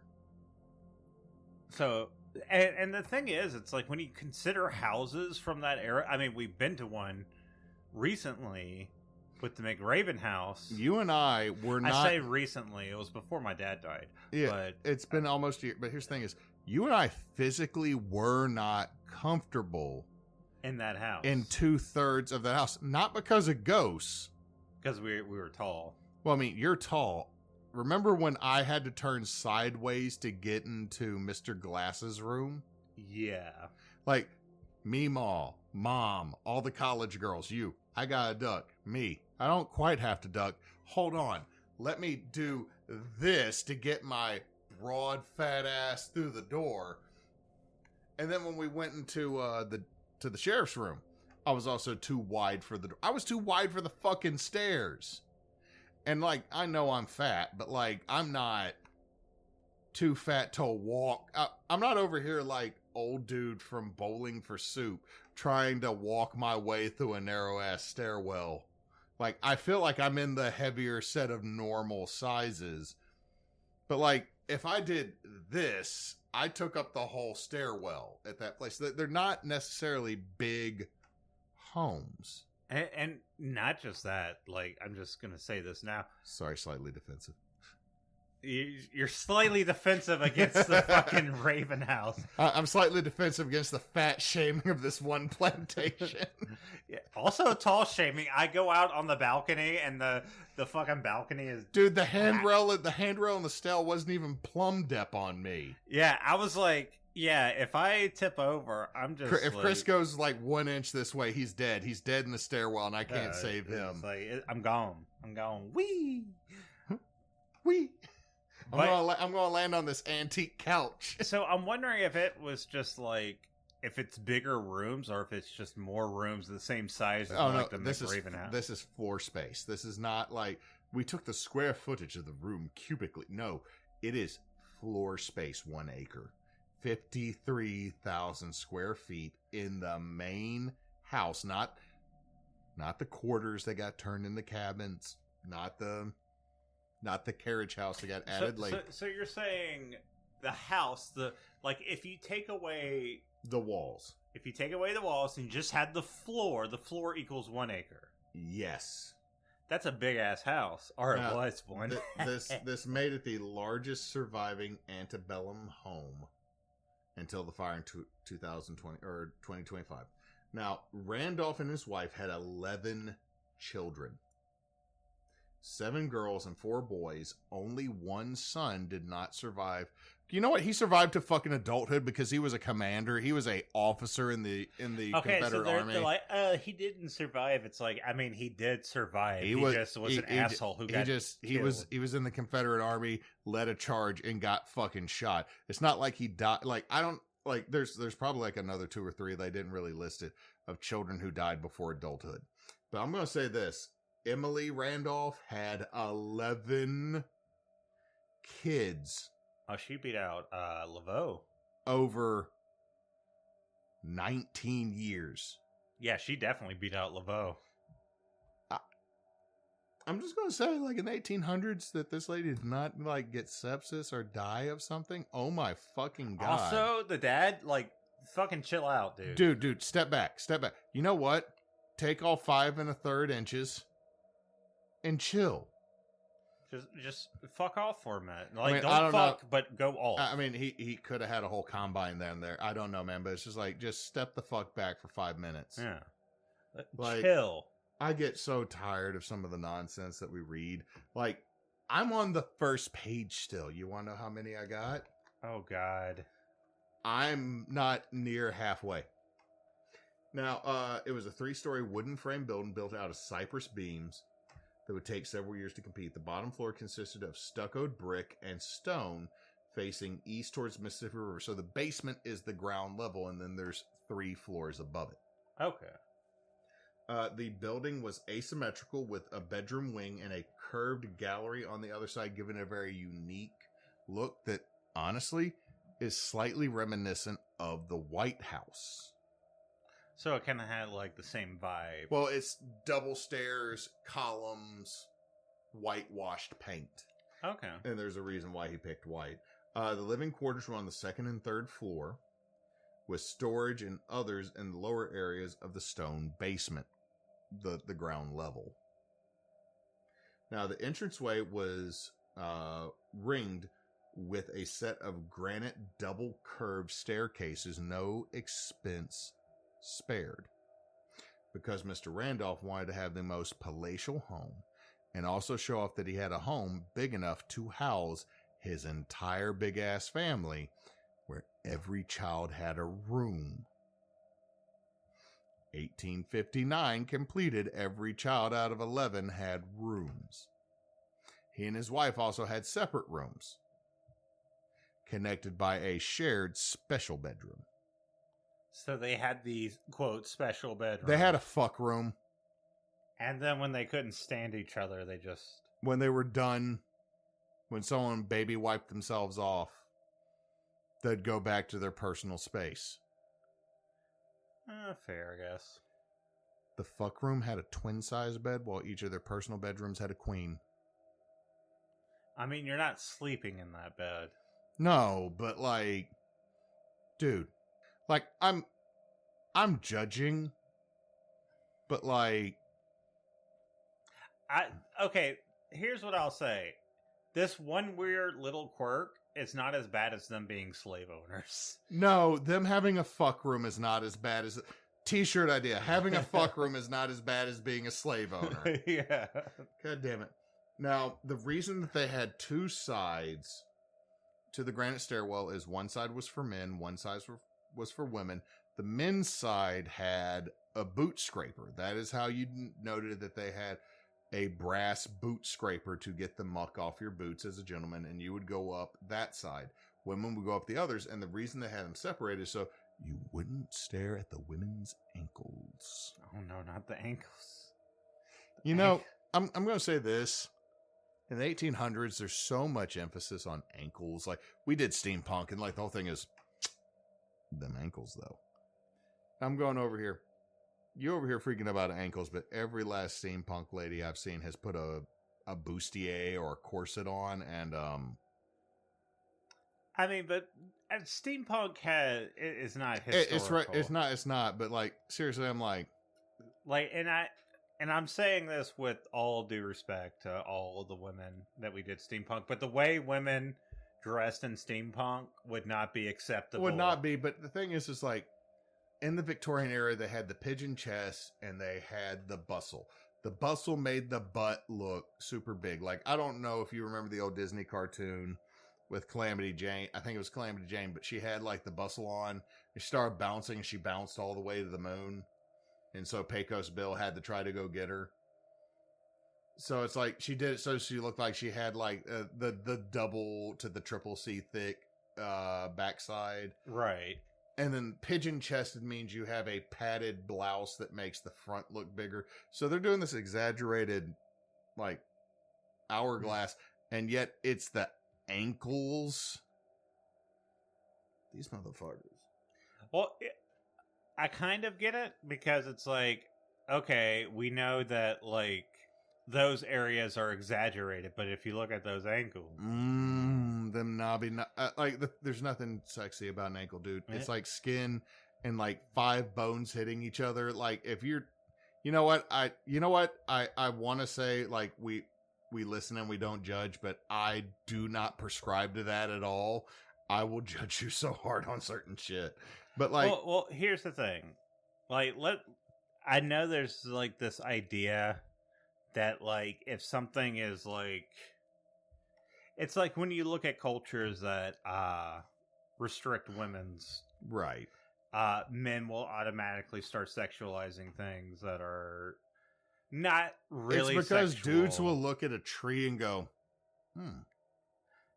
So, and the thing is, it's like when you consider houses from that era. I mean, we've been to one recently with the McRaven house. You and I were not. I say recently. It was before my dad died. Yeah, but it's been almost a year. But here's the thing: is you and I physically were not comfortable in that house, in 2/3 of the house, not because of ghosts, because we were tall. Well, I mean, you're tall. Remember when I had to turn sideways to get into Mr. Glass's room? Yeah. Like, Meemaw, Mom, all the college girls, you. I gotta duck. Me. I don't quite have to duck. Hold on. Let me do this to get my broad, fat ass through the door. And then when we went into the sheriff's room, I was also too wide for the door. I was too wide for the fucking stairs. And, like, I know I'm fat, but, like, I'm not too fat to walk. I'm not over here like old dude from Bowling for Soup trying to walk my way through a narrow-ass stairwell. Like, I feel like I'm in the heavier set of normal sizes. But, like, if I did this, I took up the whole stairwell at that place. They're not necessarily big homes. And not just that, like, I'm just going to say this now. Sorry, slightly defensive. You're slightly defensive against the fucking Raven House. I'm slightly defensive against the fat shaming of this one plantation. Yeah. Also, tall shaming. I go out on the balcony, and the fucking balcony is... Dude, the handrail and the stele wasn't even plumb dep on me. Yeah, I was like... Yeah, if I tip over, I'm just If Chris goes like 1 inch this way, he's dead. He's dead in the stairwell, and I can't save him. Like, I'm gone. Whee! Whee! I'm gonna land on this antique couch. So I'm wondering if it was just like, if it's bigger rooms, or if it's just more rooms the same size as the Raven House. This is floor space. This is not like we took the square footage of the room cubically. No, it is floor space, 1 acre. 53,000 square feet in the main house, not the quarters that got turned into cabins, not the carriage house that got added later. So you're saying the house, if you take away the walls, and you just had the floor equals 1 acre. Yes. That's a big ass house, or it was one. This made it the largest surviving antebellum home until the fire in 2020 or 2025. Now, Randolph and his wife had 11 children. 7 girls and 4 boys. Only 1 son did not survive. You know what? He survived to fucking adulthood because he was a commander. He was a officer in the Confederate Army. They're like, he didn't survive. It's like, I mean, he did survive. He just was an asshole who got killed. He was in the Confederate Army, led a charge, and got fucking shot. It's not like he died. Like, I don't like. There's probably like another 2 or 3 they didn't really list it of children who died before adulthood. But I'm gonna say this: Emily Randolph had 11 kids. Oh, she beat out Laveau. Over 19 years. Yeah, she definitely beat out Laveau. I'm just going to say, like, in the 1800s, that this lady did not, like, get sepsis or die of something. Oh, my fucking God. Also, the dad, like, fucking chill out, dude. Dude, step back. You know what? Take all 5 1/3 inches and chill. Just fuck off for a minute. Like, I mean, don't fuck, but go off. I mean, he could have had a whole combine there. I don't know, man, but it's just like, just step the fuck back for 5 minutes. Yeah. Like, chill. I get so tired of some of the nonsense that we read. Like, I'm on the first page still. You want to know how many I got? Oh, God. I'm not near halfway. Now, it was a 3-story wooden frame building built out of cypress beams that would take several years to complete. The bottom floor consisted of stuccoed brick and stone facing east towards Mississippi River. So the basement is the ground level, and then there's 3 floors above it. Okay. The building was asymmetrical with a bedroom wing and a curved gallery on the other side, giving it a very unique look that honestly is slightly reminiscent of the White House. So it kind of had like the same vibe. Well, it's double stairs, columns, whitewashed paint. Okay. And there's a reason why he picked white. The living quarters were on the 2nd and 3rd floor, with storage and others in the lower areas of the stone basement, the ground level. Now, the entranceway was ringed with a set of granite double curved staircases, no expense spared, because Mr. Randolph wanted to have the most palatial home and also show off that he had a home big enough to house his entire big ass family, where every child had a room. 1859 completed, every child out of 11 had rooms. He and his wife also had separate rooms, connected by a shared special bedroom. So they had these, quote, special bedrooms. They had a fuck room. And then when they couldn't stand each other, they just... When they were done, when someone baby wiped themselves off, they'd go back to their personal space. Fair, I guess. The fuck room had a twin-size bed, while each of their personal bedrooms had a queen. I mean, you're not sleeping in that bed. No, but like, dude, like I'm judging, but like, Okay, here's what I'll say. This one weird little quirk is not as bad as them being slave owners. no, them having a fuck room is not as bad as t-shirt idea. Having a fuck room is not as bad as being a slave owner. Yeah. God damn it. Now, the reason that they had two sides to the granite stairwell is one side was for men, one side was for women. The men's side had a boot scraper. That is how you noted that they had a brass boot scraper to get the muck off your boots as a gentleman, and you would go up that side. Women would go up the others, and the reason they had them separated is so you wouldn't stare at the women's ankles. Oh, no, not the ankles. You know, I'm going to say this. In the 1800s, there's so much emphasis on ankles. Like, we did steampunk, and like the whole thing is them ankles, though. I'm going over here. You over here freaking about ankles, but every last steampunk lady I've seen has put a bustier or a corset on, and I mean, but steampunk is not historical. it's right. It's not. But like, seriously, I'm like, and I'm saying this with all due respect to all of the women that we did steampunk, but the way women dressed in steampunk would not be acceptable. Would not be. But the thing is like, in the Victorian era, they had the pigeon chest and they had the bustle. The bustle made the butt look super big. Like, I don't know if you remember the old Disney cartoon with Calamity Jane. I think it was Calamity Jane, but she had like the bustle on. She started bouncing and she bounced all the way to the moon. And so Pecos Bill had to try to go get her. So it's like she did it so she looked like she had like the double to the triple C thick backside. Right. And then pigeon chested means you have a padded blouse that makes the front look bigger. So they're doing this exaggerated like hourglass, and yet it's the ankles. These motherfuckers. Well, I kind of get it because it's like, okay, we know that like those areas are exaggerated, but if you look at those ankles, them knobby, there's nothing sexy about an ankle, dude. It's like skin and like 5 bones hitting each other. Like if you're, I want to say like we listen and we don't judge, but I do not prescribe to that at all. I will judge you so hard on certain shit. But like, well, here's the thing. Like, I know there's like this idea that like if something is like, it's like when you look at cultures that restrict women's right, men will automatically start sexualizing things that are not really. It's because sexual. Dudes will look at a tree and go,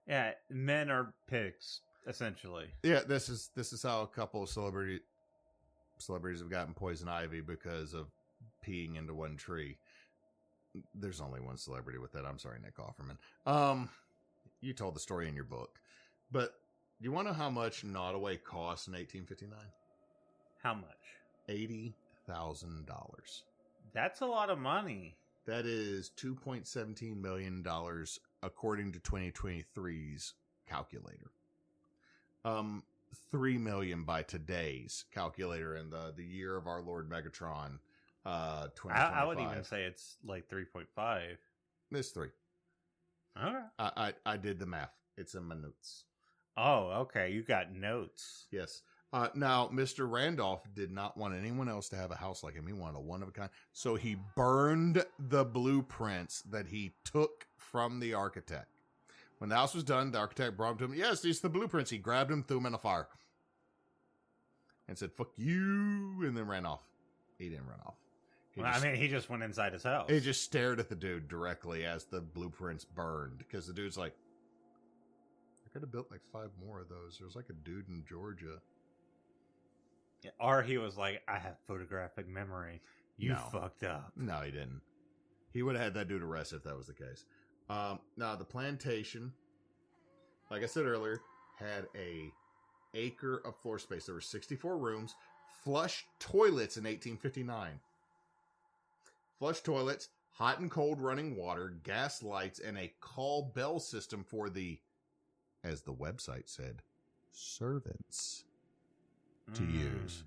Yeah, men are pigs. Essentially, yeah. This is how a couple of celebrities have gotten poison ivy because of peeing into one tree. There's only one celebrity with that. I'm sorry, Nick Offerman. You told the story in your book, but do you want to know how much Nottaway cost in 1859? How much? $80,000. That's a lot of money. That is $2.17 million according to 2023's calculator. $3 million by today's calculator in the year of our Lord Megatron, 2025. I would even say it's like 3.5. It's 3. Okay. I did the math. It's in my notes. Oh, okay. You got notes. Yes. Now, Mr. Randolph did not want anyone else to have a house like him. He wanted a one-of-a-kind. So he burned the blueprints that he took from the architect. When the house was done, the architect brought him to him. Yes, these are the blueprints. He grabbed them, threw them in a fire. And said, fuck you, and then ran off. He didn't run off. He just went inside his house. He just stared at the dude directly as the blueprints burned. Because the dude's like, I could have built like 5 more of those. There's like a dude in Georgia. Or he was like, I have photographic memory. You No. fucked up. No, he didn't. He would have had that dude arrested if that was the case. Now, the plantation, like I said earlier, had a acre of floor space. There were 64 rooms, flush toilets in 1859. Flush toilets, hot and cold running water, gas lights, and a call bell system for the, as the website said, servants to use.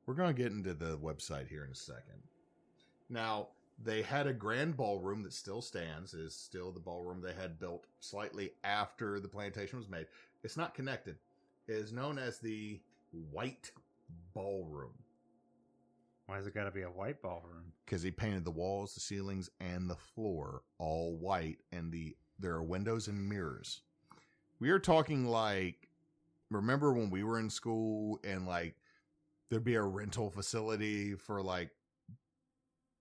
We're going to get into the website here in a second. Now, they had a grand ballroom that still stands, is still the ballroom they had built slightly after the plantation was made. It's not connected. It is known as the White Ballroom. Why has it got to be a white ballroom? Because he painted the walls, the ceilings, and the floor all white, and there are windows and mirrors. We are talking like, remember when we were in school and like there'd be a rental facility for like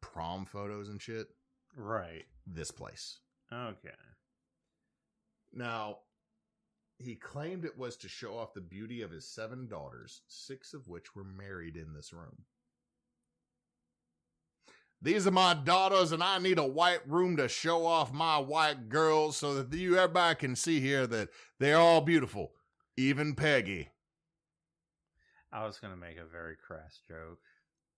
prom photos and shit? Right. This place. Okay. Now, he claimed it was to show off the beauty of his 7 daughters, 6 of which were married in this room. These are my daughters, and I need a white room to show off my white girls so that everybody can see here that they're all beautiful, even Peggy. I was going to make a very crass joke.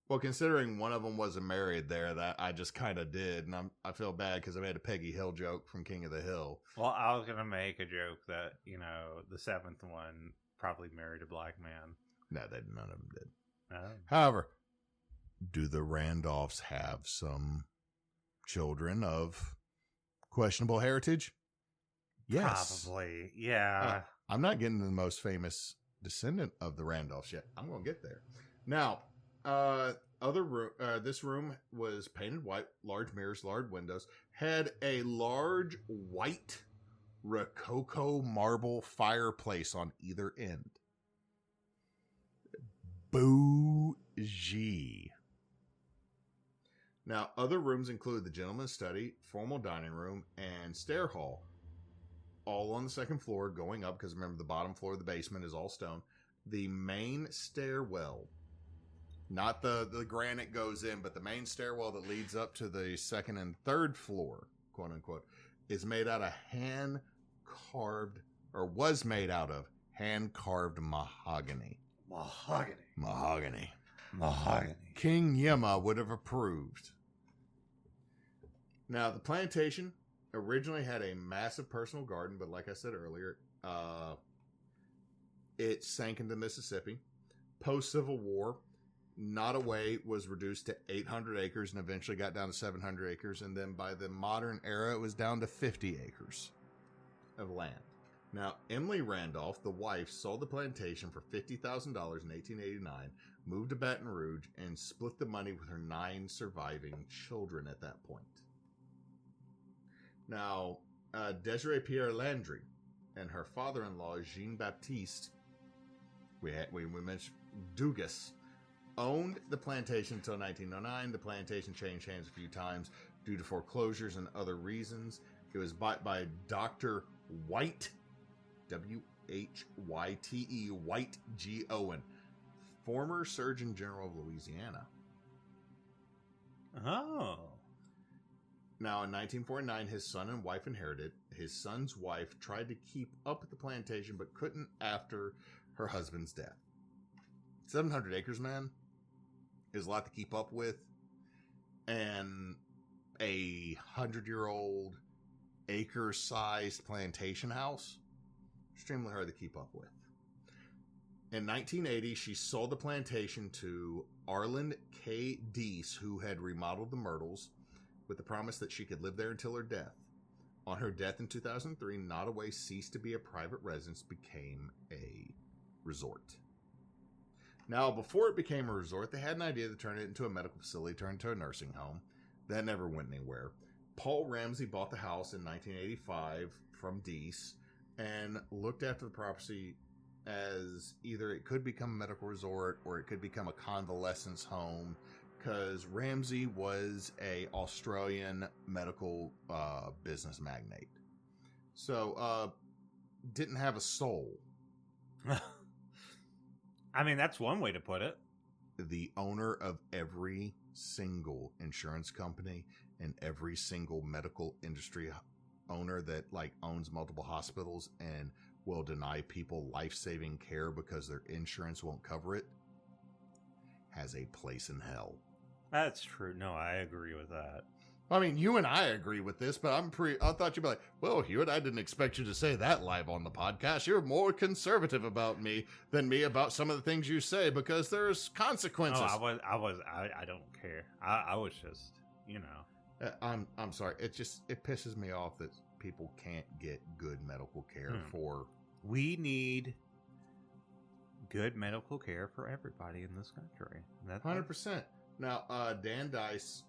Well, considering one of them wasn't married there, that I just kind of did, and I feel bad because I made a Peggy Hill joke from King of the Hill. Well, I was going to make a joke that, the 7th one probably married a black man. No, none of them did. Oh. However, do the Randolphs have some children of questionable heritage? Yes. Probably, yeah. I'm not getting to the most descendant of the Randolphs yet. I'm going to get there. Now, this room was painted white, large mirrors, large windows, had a large white Rococo marble fireplace on either end. Bougie. Now, other rooms include the gentleman's study, formal dining room, and stair hall. All on the second floor, going up, because remember, the bottom floor of the basement is all stone. The main stairwell, not the granite goes in, but the main stairwell that leads up to the second and third floor, quote unquote, is made out of was made out of hand-carved mahogany. Mahogany. King Yema would have approved. Now, the plantation originally had a massive personal garden, but like I said earlier, it sank into Mississippi. Post-Civil War, Nottaway was reduced to 800 acres and eventually got down to 700 acres. And then by the modern era, it was down to 50 acres of land. Now, Emily Randolph, the wife, sold the plantation for $50,000 in 1889, moved to Baton Rouge, and split the money with her 9 surviving children at that point. Now, Desiree Pierre Landry and her father-in-law, Jean Baptiste, we mentioned Dugas, owned the plantation until 1909. The plantation changed hands a few times due to foreclosures and other reasons. It was bought by Dr. White, W-H-Y-T-E, White G. Owen, former Surgeon General of Louisiana. Oh. Now, in 1949, his son and wife inherited. His son's wife tried to keep up with the plantation, but couldn't after her husband's death. 700 acres, man, is a lot to keep up with. And a 100-year-old acre-sized plantation house, extremely hard to keep up with. In 1980, she sold the plantation to Arland K. Deese, who had remodeled the Myrtles, with the promise that she could live there until her death. On her death in 2003, Nottaway ceased to be a private residence, became a resort. Now, before it became a resort, they had an idea to turn it into a medical facility, turn it into a nursing home. That never went anywhere. Paul Ramsey bought the house in 1985 from Deese and looked after the property as either it could become a medical resort or it could become a convalescence home, because Ramsey was a Australian medical business magnate. So, didn't have a soul. I mean, that's one way to put it. The owner of every single insurance company and every single medical industry owner that like owns multiple hospitals and will deny people life-saving care because their insurance won't cover it has a place in hell. That's true. No, I agree with that. I mean, you and I agree with this, but I thought you'd be like, well, Hewitt, I didn't expect you to say that live on the podcast. You're more conservative about me than me about some of the things you say because there's consequences. Oh, I don't care. I was just, you know. I'm sorry. It pisses me off that people can't get good medical care for. We need good medical care for everybody in this country. That's 100%. Now, Dan Dice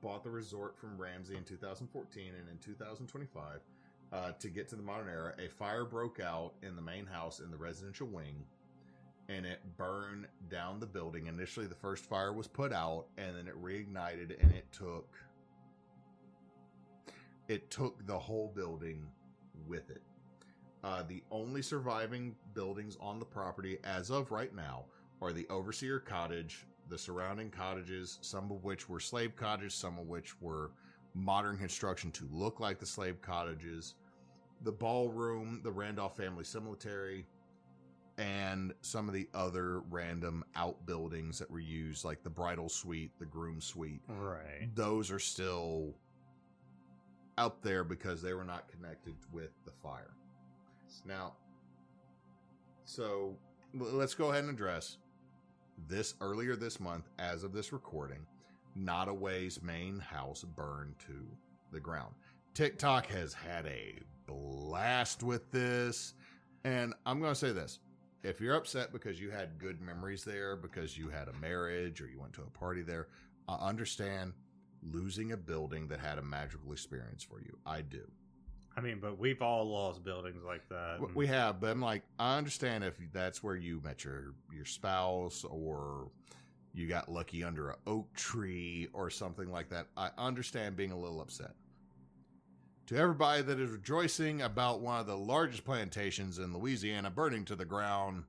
bought the resort from Ramsey in 2014, and in 2025, to get to the modern era, a fire broke out in the main house in the residential wing, and it burned down the building. Initially, the first fire was put out, and then it reignited, and it took the whole building with it. The only surviving buildings on the property as of right now are the Overseer Cottage, the surrounding cottages, some of which were slave cottages, some of which were modern construction to look like the slave cottages, the ballroom, the Randolph family cemetery, and some of the other random outbuildings that were used, like the bridal suite, the groom suite. Right. Those are still out there because they were not connected with the fire. Now, so let's go ahead and address this. Earlier this month, as of this recording, Nottaway's main house burned to the ground. TikTok has had a blast with this, and I'm going to say this. If you're upset because you had good memories there, because you had a marriage or you went to a party there, I understand losing a building that had a magical experience for you. I do. I mean, but we've all lost buildings like that. We have, but I'm like, I understand if that's where you met your spouse or you got lucky under an oak tree or something like that. I understand being a little upset. To everybody that is rejoicing about one of the largest plantations in Louisiana burning to the ground,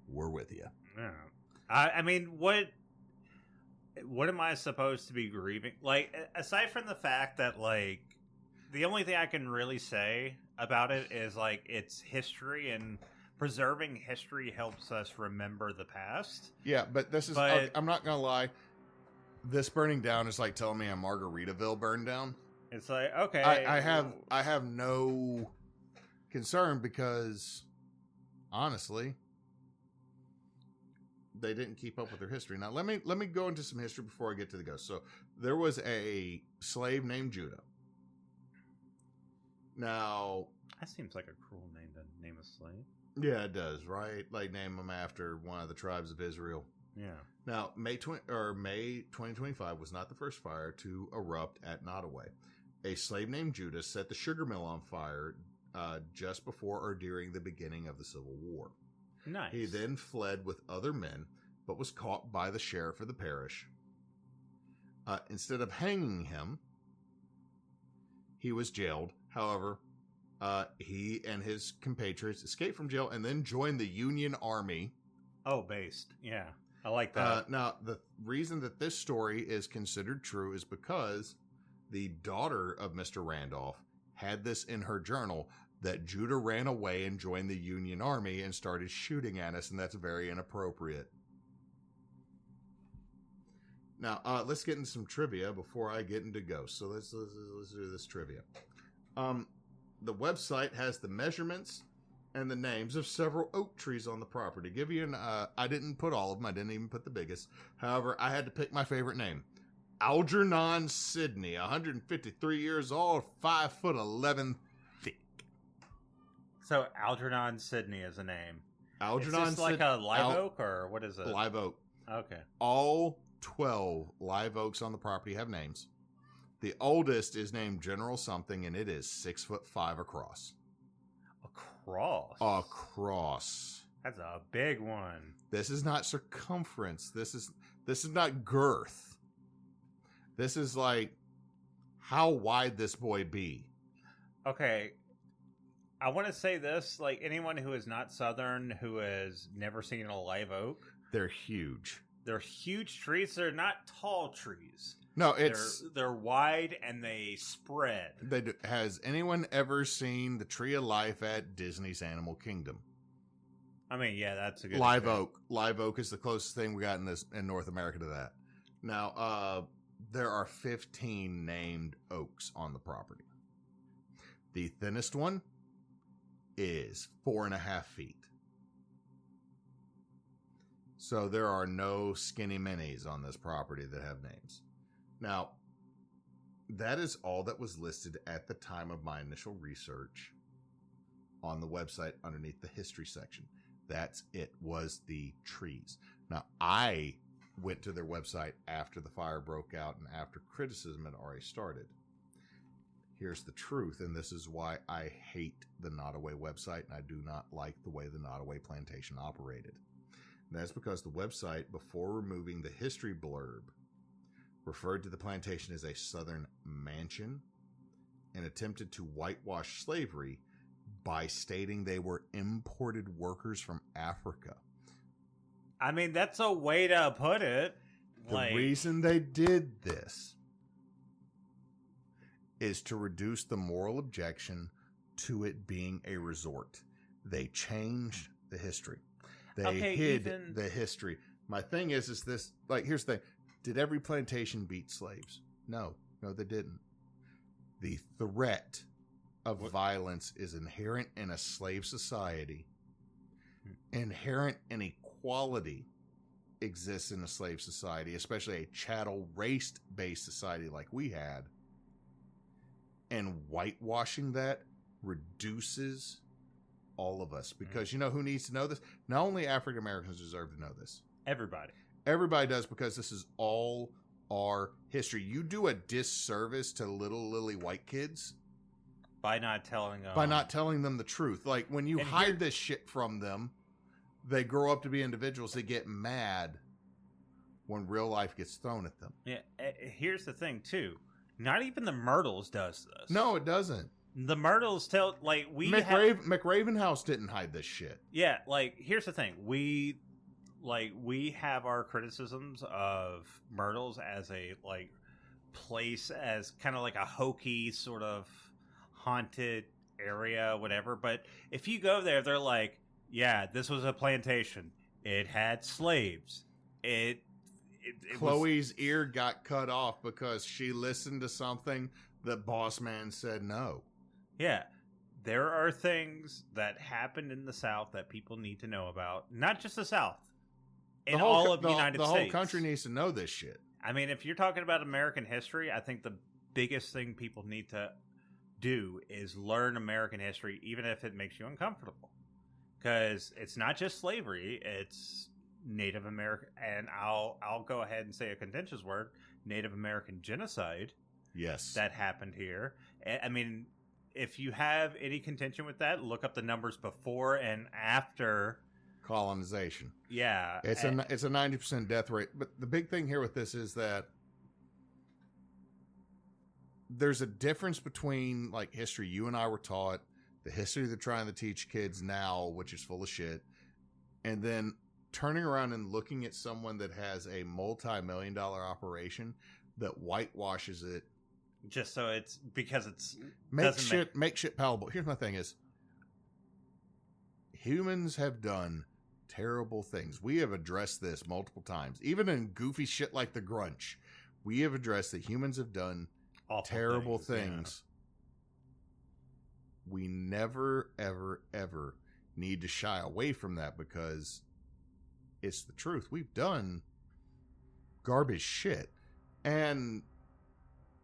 we're with you. Yeah. I mean, what am I supposed to be grieving? Like, aside from the fact that, like, the only thing I can really say about it is, like, it's history, and preserving history helps us remember the past. Yeah, but I'm not going to lie. This burning down is like telling me a Margaritaville burned down. It's like, okay. I have no concern because, honestly, they didn't keep up with their history. Now, let me go into some history before I get to the ghost. So, there was a slave named Judah. Now, that seems like a cruel name to name a slave. Yeah, it does, right? Like, name them after one of the tribes of Israel. Yeah. Now, May 2025 was not the first fire to erupt at Nottaway. A slave named Judah set the sugar mill on fire just before or during the beginning of the Civil War. Nice. He then fled with other men, but was caught by the sheriff of the parish. Instead of hanging him, he was jailed. However, he and his compatriots escaped from jail and then joined the Union Army. Oh, based. Yeah. I like that. Now, the reason that this story is considered true is because the daughter of Mr. Randolph had this in her journal that Judah ran away and joined the Union Army and started shooting at us, and that's very inappropriate. Now, let's get into some trivia before I get into ghosts. So let's do this trivia. The website has the measurements and the names of several oak trees on the property. To give you I didn't put all of them. I didn't even put the biggest. However, I had to pick my favorite name. Algernon Sidney, 153 years old, 5'11" thick. So Algernon Sidney is a name. Algernon is this like a live oak or what is it? Live oak. Okay. All 12 live oaks on the property have names. The oldest is named General something, and it is 6'5" across. Across? Across. That's a big one. This is not circumference. This is not girth. This is like how wide this boy be. Okay. I want to say this, like anyone who is not Southern, who has never seen a live oak, They're huge. they're huge trees. They're not tall trees. No, it's they're wide and they spread. Has anyone ever seen the Tree of Life at Disney's Animal Kingdom? I mean, yeah, that's a good Live example. oak. Live oak is the closest thing we got in North America to that. Now, there are 15 named oaks on the property. The thinnest one is 4.5 feet. So there are no skinny minis on this property that have names. Now, that is all that was listed at the time of my initial research on the website underneath the history section. That's it, was the trees. Now, I went to their website after the fire broke out and after criticism had already started. Here's the truth, and this is why I hate the Nottoway website, and I do not like the way the Nottoway Plantation operated. And that's because the website, before removing the history blurb, referred to the plantation as a Southern mansion and attempted to whitewash slavery by stating they were imported workers from Africa. I mean, that's a way to put it. The reason they did this is to reduce the moral objection to it being a resort. They changed the history. They hid the history. My thing is this, like, here's the thing. Did every plantation beat slaves? No, they didn't. The threat of violence is inherent in a slave society. Inherent inequality exists in a slave society, especially a chattel race-based society like we had. And whitewashing that reduces all of us. Because you know who needs to know this? Not only African Americans deserve to know this. Everybody. Everybody does, because this is all our history. You do a disservice to little lily white kids by not telling them the truth. Like, when you hide this shit from them, they grow up to be individuals. They get mad when real life gets thrown at them. Yeah. Here's the thing too. Not even the Myrtles does this. No, it doesn't. The Myrtles tell, like, McRavenhouse didn't hide this shit. Yeah, like, here's the thing. We have our criticisms of Myrtles as a, like, place, as kind of like a hokey sort of haunted area, whatever. But if you go there, they're like, yeah, this was a plantation. It had slaves. Chloe's ear got cut off because she listened to something that Boss Man said no. Yeah. There are things that happened in the South that people need to know about. Not just the South. In all of the United States. The whole country needs to know this shit. I mean, if you're talking about American history, I think the biggest thing people need to do is learn American history, even if it makes you uncomfortable. Because it's not just slavery, it's Native American, and I'll go ahead and say a contentious word, Native American genocide. Yes. That happened here. I mean, if you have any contention with that, look up the numbers before and after colonization. Yeah. It's a 90% death rate. But the big thing here with this is that there's a difference between, like, history you and I were taught, the history they're trying to teach kids now, which is full of shit, and then turning around and looking at someone that has a multi-million-dollar operation that whitewashes it just so it's because it's make shit palatable. Here's my thing is, humans have done terrible things. We have addressed this multiple times. Even in goofy shit like the Grunch, we have addressed that humans have done awful terrible things. Yeah. We never, ever, ever need to shy away from that, because it's the truth. We've done garbage shit. And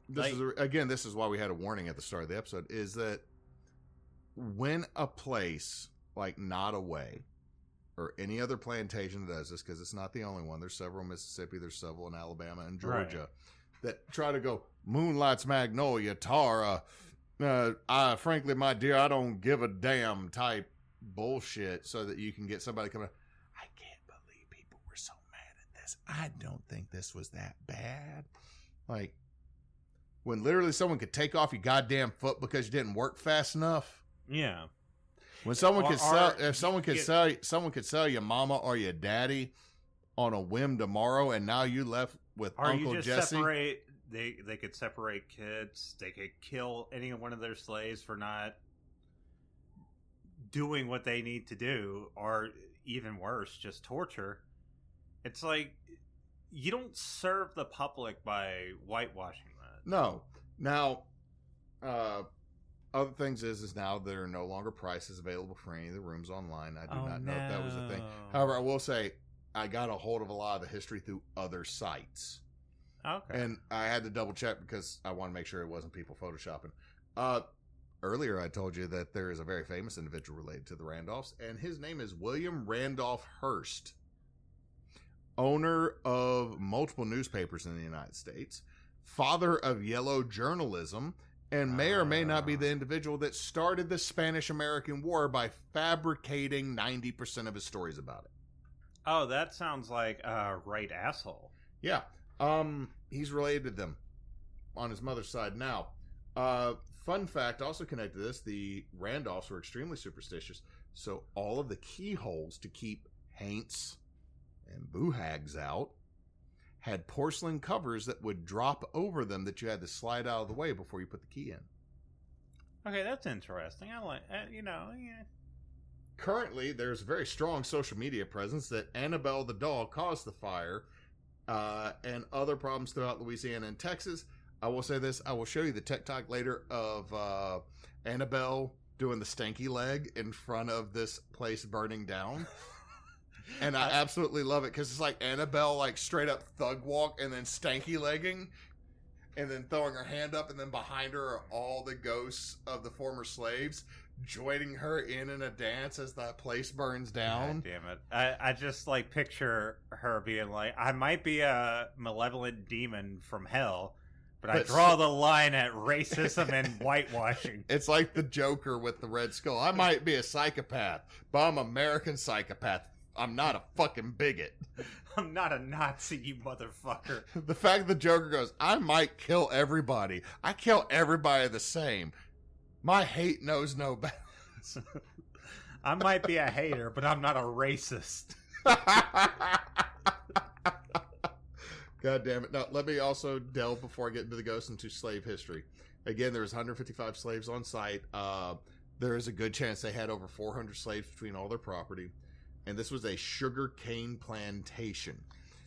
this is why we had a warning at the start of the episode, is that when a place like Nottaway or any other plantation that does this, because it's not the only one, there's several in Mississippi, there's several in Alabama and Georgia, that try to go, Moonlight's Magnolia, Tara, frankly, my dear, I don't give a damn type bullshit, so that you can get somebody coming, I can't believe people were so mad at this. I don't think this was that bad. Like, when literally someone could take off your goddamn foot because you didn't work fast enough. Yeah. When someone could sell, if someone could sell your mama or your daddy on a whim tomorrow, and now you left with Uncle Jesse. Separate. They could separate kids. They could kill any one of their slaves for not doing what they need to do, or even worse, just torture. It's like you don't serve the public by whitewashing that. No. Now, other things is now there are no longer prices available for any of the rooms online. I do not know if that was a thing. However, I will say I got a hold of a lot of the history through other sites. Okay. And I had to double check because I want to make sure it wasn't people photoshopping. Earlier, I told you that there is a very famous individual related to the Randolphs, and his name is William Randolph Hearst, owner of multiple newspapers in the United States, father of yellow journalism, and may or may not be the individual that started the Spanish-American War by fabricating 90% of his stories about it. Oh, that sounds like a right asshole. Yeah. He's related to them on his mother's side. Now, fun fact also connected to this, the Randolphs were extremely superstitious, so all of the keyholes to keep haints and boo-hags out had porcelain covers that would drop over them that you had to slide out of the way before you put the key in. Okay, that's interesting. I like, yeah. Currently, there's a very strong social media presence that Annabelle the dog caused the fire, and other problems throughout Louisiana and Texas. I will say this, I will show you the TikTok later of Annabelle doing the stanky leg in front of this place burning down. And I absolutely love it because it's like Annabelle, like straight up thug walk and then stanky legging and then throwing her hand up, and then behind her are all the ghosts of the former slaves joining her in a dance as the place burns down. God damn it. I just like picture her being like, I might be a malevolent demon from hell, but I draw the line at racism and whitewashing. It's like the Joker with the red skull. I might be a psychopath, but I'm an American psychopath. I'm not a fucking bigot. I'm not a Nazi, you motherfucker. The fact that the Joker goes, I might kill everybody. I kill everybody the same. My hate knows no bounds. I might be a hater, but I'm not a racist. God damn it. Now, let me also delve before I get into the ghosts into slave history. Again, there was 155 slaves on site. There is a good chance they had over 400 slaves between all their property. And this was a sugar cane plantation.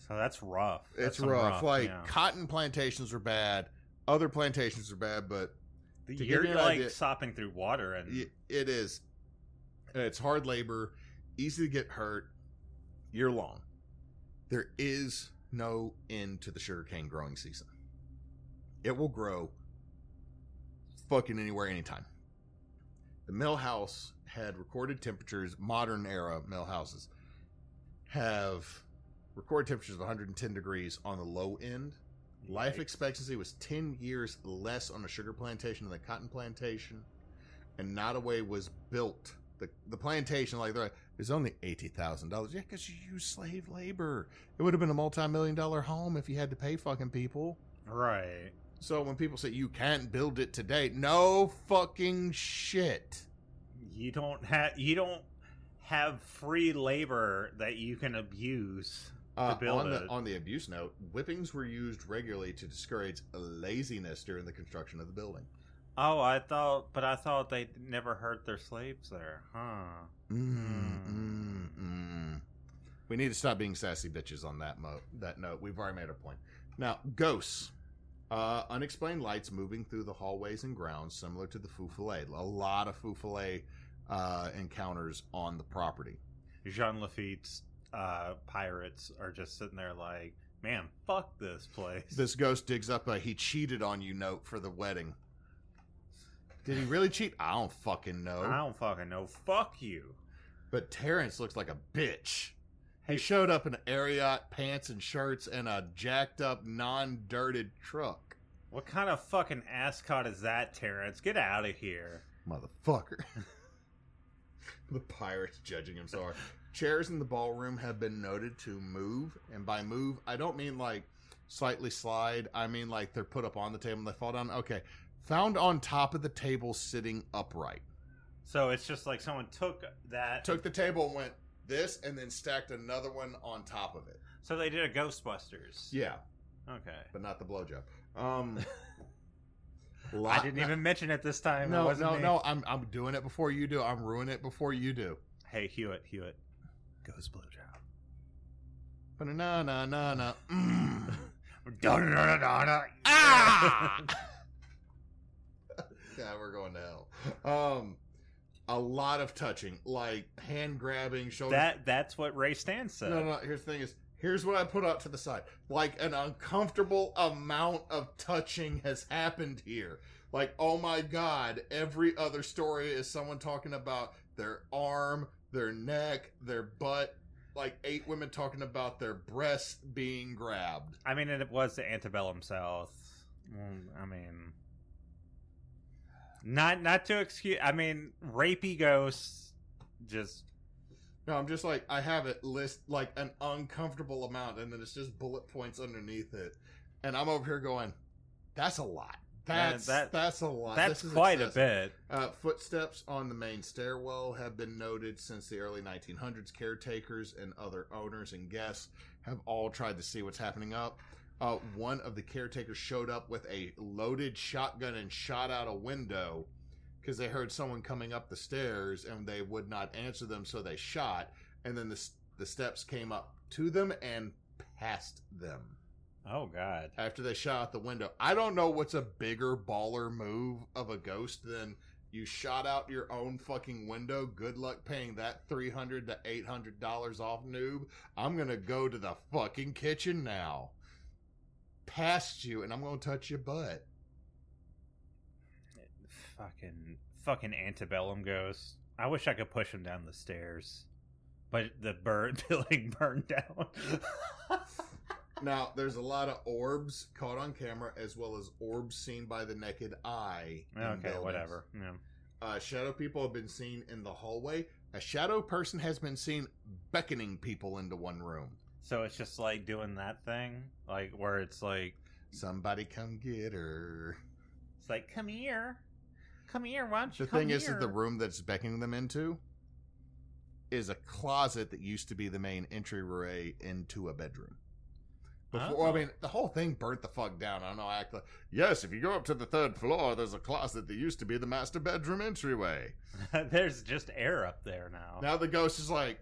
So that's rough. It's rough. Cotton plantations were bad. Other plantations are bad, but you're like sopping through water. And it is. And it's hard labor, easy to get hurt, year long. There is no end to the sugarcane growing season. It will grow fucking anywhere, anytime. The mill house had recorded temperatures, modern era mill houses have recorded temperatures of 110 degrees on the low end. Yikes. Life expectancy was 10 years less on a sugar plantation than a cotton plantation. And Nottaway was built. The plantation, like, it's only $80,000. Yeah, because you use slave labor. It would have been a multi-million-dollar home if you had to pay fucking people. Right. So when people say you can't build it today, no fucking shit. You don't have free labor that you can abuse to build it. On the abuse note, whippings were used regularly to discourage laziness during the construction of the building. Oh, I thought they never hurt their slaves there, huh? We need to stop being sassy bitches on that note. We've already made our point. Now, ghosts. Unexplained lights moving through the hallways and grounds, similar to the Fou-Follet. A lot of Fou-Follet encounters on the property. Jean Lafitte's pirates are just sitting there like, man, fuck this place. This ghost digs up a "he cheated on you" note for the wedding. Did he really cheat? I don't fucking know. Fuck you. But Terrence looks like a bitch. He showed up in Ariat pants and shirts and a jacked up, non-dirted truck. What kind of fucking ascot is that, Terrence? Get out of here. Motherfucker. The pirates judging him so hard. Chairs in the ballroom have been noted to move. And by move, I don't mean like slightly slide. I mean like they're put up on the table and they fall down. Okay. Found on top of the table sitting upright. So it's just like someone took that... Took the table and went this, and then stacked another one on top of it. So they did a Ghostbusters. Yeah. Okay. But not the blowjob. I didn't even mention it this time. No. I'm doing it before you do. I'm ruining it before you do. Hey, Hewitt. Ghost blowjob. Ba-na-na-na-na. Ah! Yeah, we're going to hell. A lot of touching, like hand grabbing, shoulder. That's what Ray Stantz said. No. Here's the thing: here's what I put out to the side. Like an uncomfortable amount of touching has happened here. Like, oh my god! Every other story is someone talking about their arm, their neck, their butt. Like 8 women talking about their breasts being grabbed. I mean, it was the antebellum South. I mean, not to excuse. I mean, rapey ghosts. Just no. I'm just like I have it list like an uncomfortable amount, and then it's just bullet points underneath it, and I'm over here going, "That's a lot. That's a lot. That's quite excessive. A bit." Footsteps on the main stairwell have been noted since the early 1900s. Caretakers and other owners and guests have all tried to see what's happening up. One of the caretakers showed up with a loaded shotgun and shot out a window because they heard someone coming up the stairs and they would not answer them, so they shot. And then the steps came up to them and past them. Oh, God. After they shot out the window. I don't know what's a bigger baller move of a ghost than you shot out your own fucking window. Good luck paying that $300 to $800 off, noob. I'm going to go to the fucking kitchen now. Past you, and I'm going to touch your butt. Fucking antebellum ghost. I wish I could push him down the stairs. But the building burned down. Now, there's a lot of orbs caught on camera, as well as orbs seen by the naked eye. Okay, whatever. Yeah. Shadow people have been seen in the hallway. A shadow person has been seen beckoning people into one room. So it's just like doing that thing? Like, where it's like... Somebody come get her. It's like, come here. Come here, why don't you The come thing here? is that the room that's beckoning them into is a closet that used to be the main entryway into a bedroom. Before, I mean, the whole thing burnt the fuck down. I don't know, act like, yes, if you go up to the 3rd floor, there's a closet that used to be the master bedroom entryway. There's just air up there now. Now the ghost is like,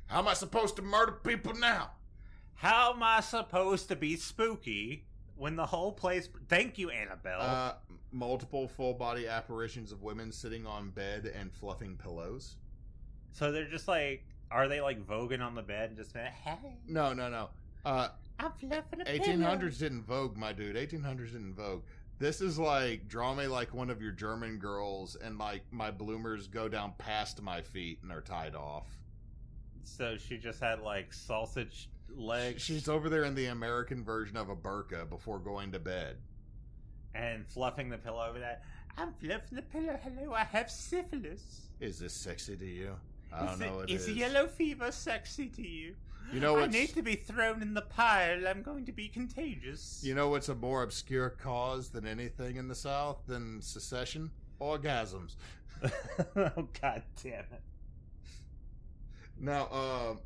how am I supposed to murder people now? How am I supposed to be spooky when the whole place... Thank you, Annabelle. Multiple full-body apparitions of women sitting on bed and fluffing pillows. So they're just like... Are they like voguing on the bed and just... Hey. No. I'm fluffing a 1800s didn't vogue, my dude. 1800s didn't vogue. This is like, draw me like one of your German girls, and like my bloomers go down past my feet and are tied off. So she just had like sausage legs. She's over there in the American version of a burqa before going to bed. And fluffing the pillow over that. I'm fluffing the pillow. Hello, I have syphilis. Is this sexy to you? I don't know. Is yellow fever sexy to you? You know, I need to be thrown in the pile. I'm going to be contagious. You know what's a more obscure cause than anything in the South than secession? Orgasms. Oh, God damn it. Now,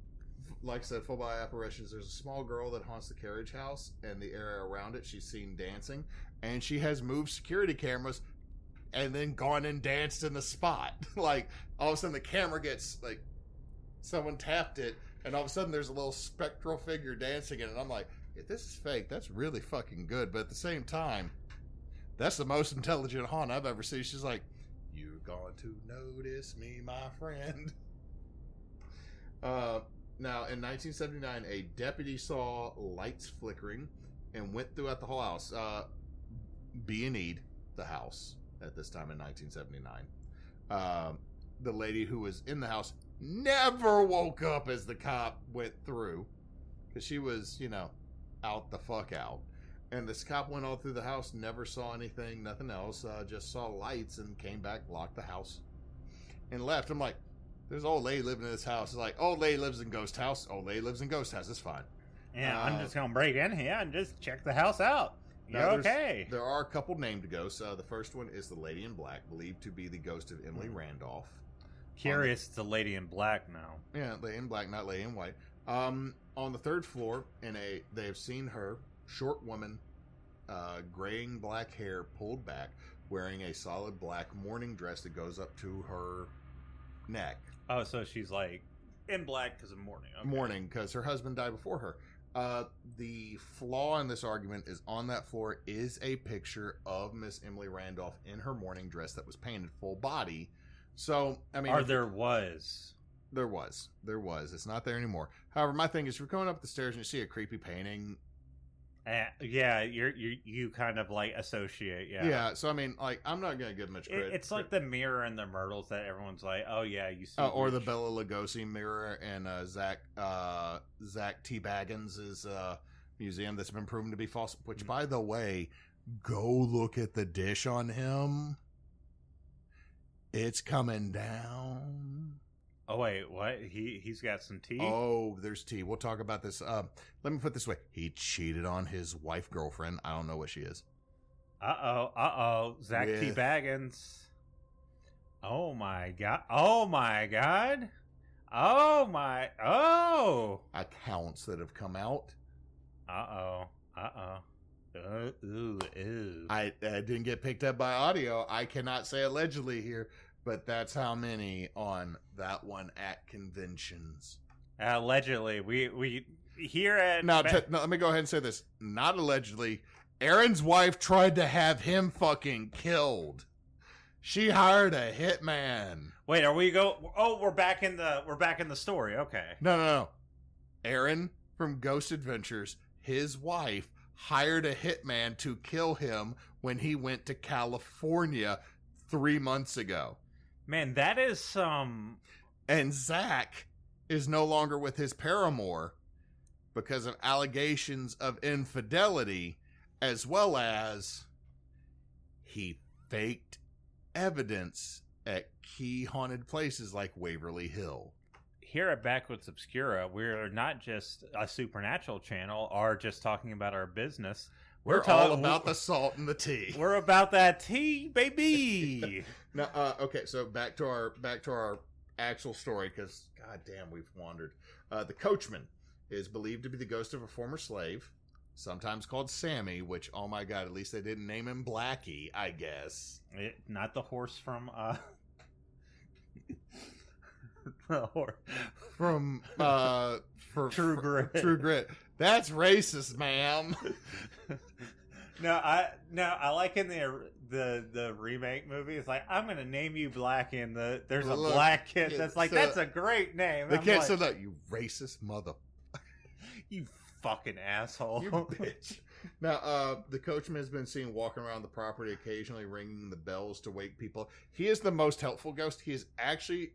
like I said, full body apparitions. There's a small girl that haunts the carriage house and the area around it. She's seen dancing, and she has moved security cameras and then gone and danced in the spot. Like, all of a sudden the camera gets, like, someone tapped it, and all of a sudden there's a little spectral figure dancing in it. And I'm like, if this is fake, that's really fucking good. But at the same time, that's the most intelligent haunt I've ever seen. She's like, you're going to notice me, my friend. Now, in 1979, a deputy saw lights flickering and went throughout the whole house. B&E'd the house at this time in 1979. The lady who was in the house never woke up as the cop went through, because she was, out the fuck out. And this cop went all through the house, never saw anything, nothing else, just saw lights and came back, locked the house, and left. I'm like, there's an old lady living in this house. It's like, old lady lives in ghost house. Old lady lives in ghost house. It's fine. Yeah, I'm just going to break in here and just check the house out. Okay. There are a couple named ghosts. The first one is the Lady in Black, believed to be the ghost of Emily Randolph. Curious, it's the Lady in Black now. Yeah, Lady in Black, not Lady in White. On the third floor, they have seen her, short woman, graying black hair pulled back, wearing a solid black mourning dress that goes up to her neck. Oh, so she's like in black because of mourning. Okay. Mourning because her husband died before her. The flaw in this argument is on that floor is a picture of Miss Emily Randolph in her mourning dress that was painted full body. So, I mean... There was. It's not there anymore. However, my thing is, if you're going up the stairs and you see a creepy painting... yeah, you kind of like associate, yeah. Yeah, so I mean, like, I'm not going to give much credit. It's like the mirror and the myrtles that everyone's like, oh yeah, you see. Or the Bela Lugosi mirror and Zach T. Baggins' museum that's been proven to be false. Which, by the way, go look at the dish on him. It's coming down. Oh wait, what? He's got some tea? Oh, there's tea. We'll talk about this. Let me put it this way. He cheated on his wife girlfriend. I don't know what she is. Zach T. Baggins. Oh my god. Oh. Accounts that have come out. Ooh. I didn't get picked up by audio. I cannot say allegedly here. But that's how many on that one at conventions. Allegedly, we here at now. Let me go ahead and say this. Not allegedly. Aaron's wife tried to have him fucking killed. She hired a hitman. Wait, we're back in the story. Okay. No. Aaron from Ghost Adventures, his wife hired a hitman to kill him when he went to California 3 months ago. Man, that is some... And Zach is no longer with his paramour because of allegations of infidelity, as well as he faked evidence at key haunted places like Waverly Hill. Here at Backwoods Obscura, we're not just a supernatural channel or just talking about our business. We're all about the salt and the tea. We're about that tea, baby. Now, okay, so back to our actual story, because goddamn, we've wandered. The coachman is believed to be the ghost of a former slave, sometimes called Sammy. Which, oh my god, at least they didn't name him Blackie, I guess. Not the horse from from True Grit. True Grit. That's racist, ma'am. No, I like in the remake movie. It's like, I'm gonna name you Blackie, and there's a black kid that's like, that's a great name. The kid said that, you racist mother. You fucking asshole. You bitch. Now, the coachman has been seen walking around the property, occasionally ringing the bells to wake people. He is the most helpful ghost. He is actually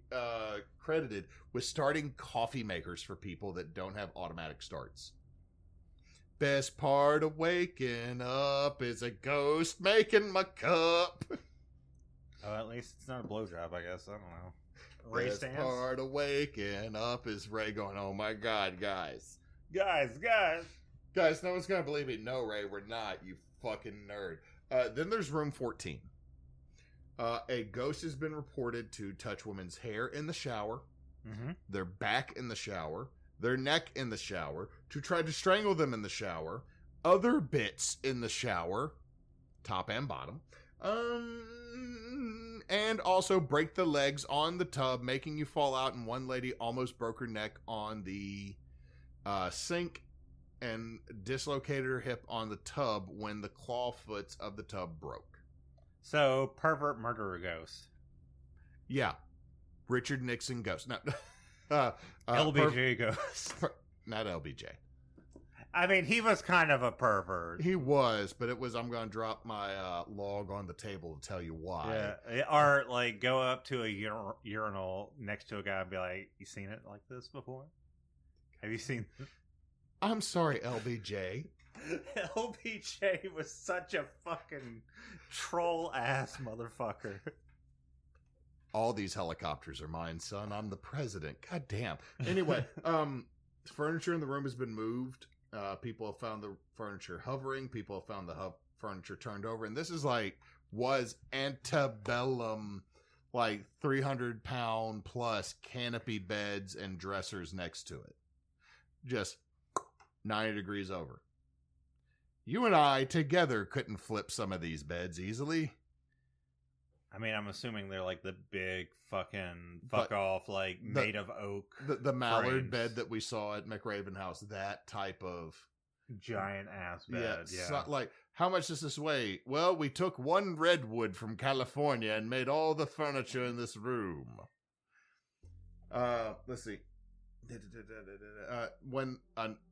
credited with starting coffee makers for people that don't have automatic starts. Best part of waking up is a ghost making my cup. Oh, at least it's not a blowjob, I guess. I don't know. Ray Best stance? part of waking up is Ray going, oh my god, guys. Guys. Guys, no one's going to believe me. No, Ray, we're not, you fucking nerd. Then there's room 14. A ghost has been reported to touch women's hair in the shower, their back in the shower, their neck in the shower, to try to strangle them in the shower, other bits in the shower, top and bottom, and also break the legs on the tub, making you fall out, and one lady almost broke her neck on the sink and dislocated her hip on the tub when the claw foots of the tub broke. So, pervert murderer ghost. Yeah. Richard Nixon ghost. No, LBJ ghost. Not LBJ. I mean, he was kind of a pervert. He was, but it was, I'm going to drop my log on the table to tell you why. Yeah. Or, like, go up to a urinal next to a guy and be like, you seen it like this before? Have you seen this? I'm sorry, LBJ. LBJ was such a fucking troll-ass motherfucker. All these helicopters are mine, son. I'm the president. God damn. Anyway, furniture in the room has been moved. People have found the furniture hovering. People have found the furniture turned over. And this is like, was antebellum, like 300-pound plus canopy beds and dressers next to it. Just 90 degrees over. You and I together couldn't flip some of these beds easily. I mean, I'm assuming they're like the big fucking fuck-off, like, made of oak. The mallard frames. bed that we saw at McRaven House, that type of... Giant-ass bed, yeah. So, like, how much does this weigh? Well, we took one redwood from California and made all the furniture in this room. Let's see. When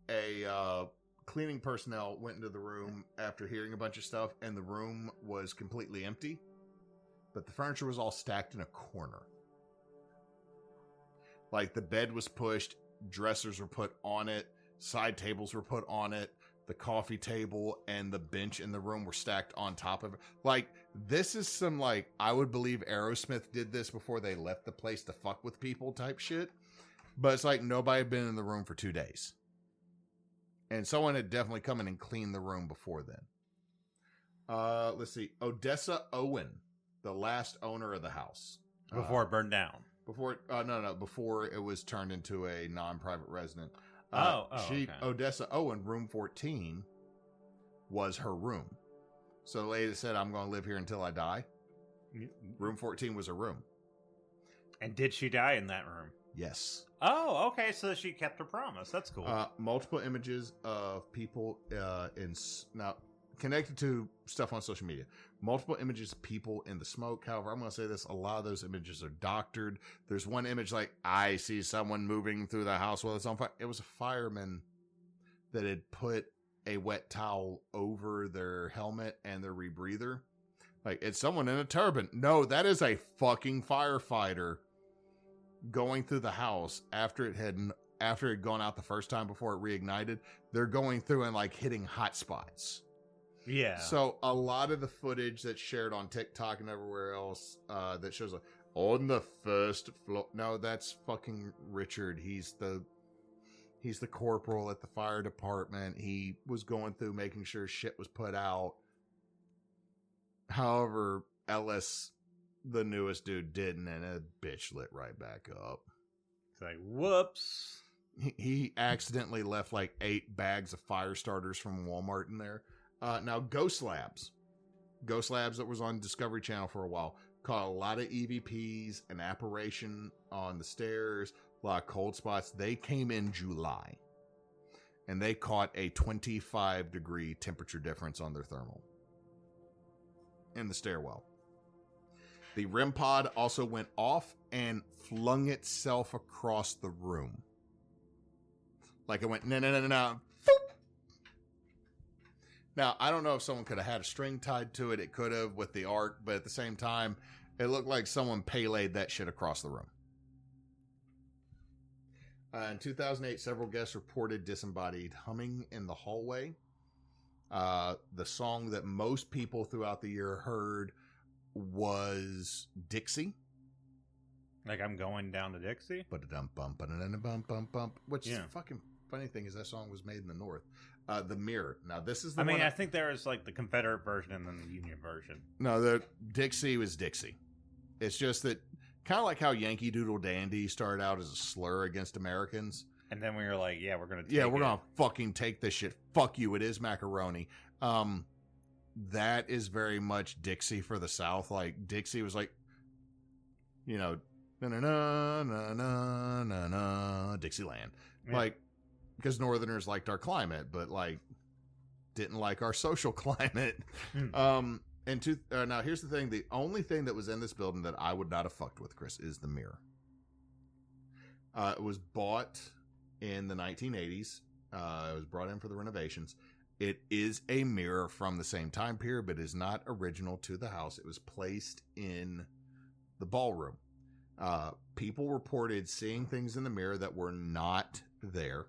a cleaning personnel went into the room after hearing a bunch of stuff, and the room was completely empty, but the furniture was all stacked in a corner. Like, the bed was pushed, dressers were put on it, side tables were put on it, the coffee table and the bench in the room were stacked on top of it. Like, this is some, like, I would believe Aerosmith did this before they left the place to fuck with people type shit. But it's like nobody had been in the room for 2 days. And someone had definitely come in and cleaned the room before then. Let's see. Odessa Owen, the last owner of the house. Before it burned down. Before it was turned into a non-private resident. Okay. Odessa Owen, room 14, was her room. So the lady said, I'm going to live here until I die. Room 14 was her room. And did she die in that room? Yes. Oh, okay. So she kept her promise. That's cool. Multiple images of people now connected to stuff on social media. Multiple images of people in the smoke. However, I'm going to say this. A lot of those images are doctored. There's one image like, I see someone moving through the house while it's on fire. It was a fireman that had put a wet towel over their helmet and their rebreather. Like, it's someone in a turban. No, that is a fucking firefighter going through the house after it had gone out the first time before it reignited. They're going through and like hitting hot spots. Yeah. So a lot of the footage that's shared on TikTok and everywhere else that shows like on the first floor. No, that's fucking Richard. He's the corporal at the fire department. He was going through making sure shit was put out. However, Ellis, the newest dude, didn't, and a bitch lit right back up. It's like, whoops. He accidentally left like 8 bags of fire starters from Walmart in there. Now, Ghost Labs that was on Discovery Channel for a while, caught a lot of EVPs, an apparition on the stairs, a lot of cold spots. They came in July, and they caught a 25-degree temperature difference on their thermal in the stairwell. The REM pod also went off and flung itself across the room. Like it went, no. Now, I don't know if someone could have had a string tied to it. It could have with the arc, but at the same time, it looked like someone Pele'd that shit across the room. In 2008, several guests reported disembodied humming in the hallway. The song that most people throughout the year heard was Dixie. Like, I'm going down to Dixie? Which is the fucking funny thing is that song was made in the North. The Mirror. Now, this is the I think there is like the Confederate version and then the Union version. No, the Dixie was Dixie. It's just that kind of like how Yankee Doodle Dandy started out as a slur against Americans. And then we were like, yeah, we're going to fucking take this shit. Fuck you. It is macaroni. That is very much Dixie for the South. Like, Dixie was like, you know, na-na-na-na-na-na, Dixieland. Yeah. Like, because Northerners liked our climate, but, like, didn't like our social climate. Now, here's the thing. The only thing that was in this building that I would not have fucked with, Chris, is the mirror. It was bought in the 1980s. It was brought in for the renovations. It is a mirror from the same time period, but is not original to the house. It was placed in the ballroom. People reported seeing things in the mirror that were not there.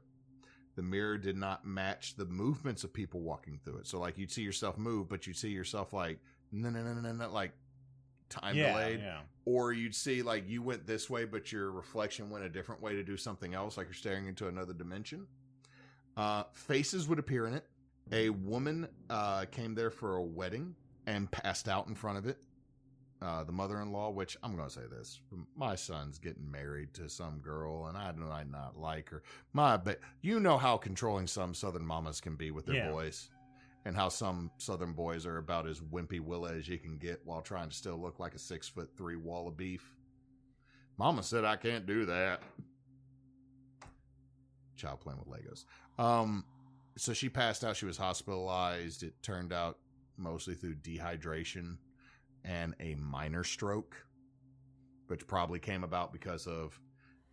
The mirror did not match the movements of people walking through it. So, like, you'd see yourself move, but you'd see yourself, like, no, like, time delayed. Yeah. Or you'd see, like, you went this way, but your reflection went a different way to do something else, like you're staring into another dimension. Faces would appear in it. A woman came there for a wedding and passed out in front of it. The mother-in-law, which I'm going to say this, my son's getting married to some girl, and I might not like her. But you know how controlling some Southern mamas can be with their boys, and how some Southern boys are about as wimpy Willa as you can get while trying to still look like a 6'3" wall of beef. Mama said I can't do that. Child playing with Legos. So she passed out. She was hospitalized. It turned out mostly through dehydration and a minor stroke, which probably came about because of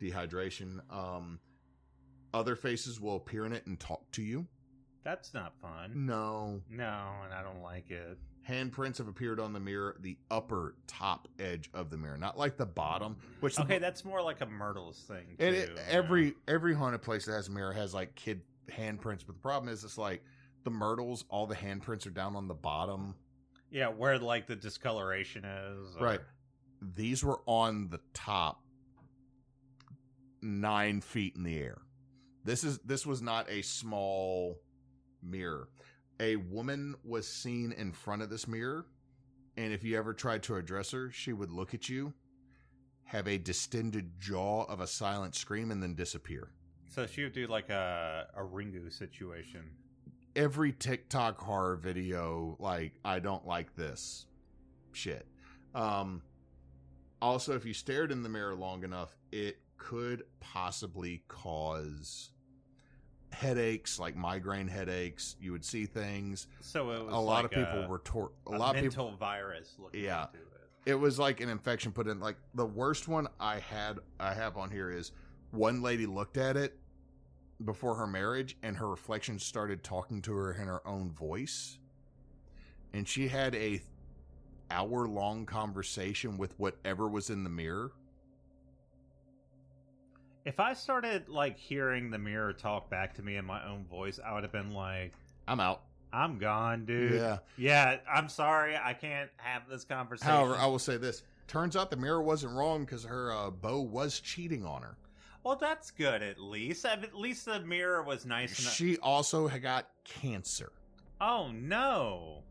dehydration. Other faces will appear in it and talk to you. That's not fun. No, and I don't like it. Handprints have appeared on the mirror, the upper top edge of the mirror, not like the bottom. Which that's more like a Myrtle's thing too. Every haunted place that has a mirror has like kid handprints, but the problem is it's like the Myrtles, all the handprints are down on the bottom. Yeah, where like the discoloration is. Right. These were on the top, 9 feet in the air. This was not a small mirror. A woman was seen in front of this mirror, and if you ever tried to address her, she would look at you, have a distended jaw of a silent scream, and then disappear. So she would do like a Ringu situation. Every TikTok horror video, like, I don't like this shit. Also, if you stared in the mirror long enough, it could possibly cause headaches, like migraine headaches. You would see things. So it was a lot of people were a lot of mental virus looking into it. It was like an infection put in. Like the worst one I have on here is one lady looked at it before her marriage, and her reflection started talking to her in her own voice, and she had a hour-long conversation with whatever was in the mirror. If I started like hearing the mirror talk back to me in my own voice, I would have been like, I'm out. I'm gone, dude. Yeah, I'm sorry, I can't have this conversation. However, I will say this. Turns out the mirror wasn't wrong because her beau was cheating on her. Well, that's good at least. At least the mirror was nice enough. She also had got cancer. Oh, no.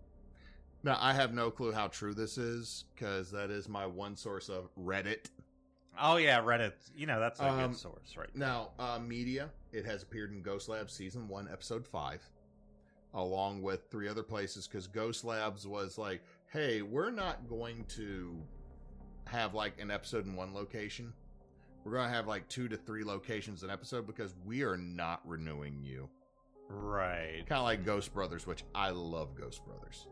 Now, I have no clue how true this is because that is my one source of Reddit. Oh, yeah, Reddit. You know, that's a good source, right? Now, media, it has appeared in Ghost Labs Season 1, Episode 5, along with 3 other places, because Ghost Labs was like, hey, we're not going to have, like, an episode in one location. We're going to have, like, 2 to 3 locations an episode because we are not renewing you. Right. Kind of like Ghost Brothers, which I love Ghost Brothers.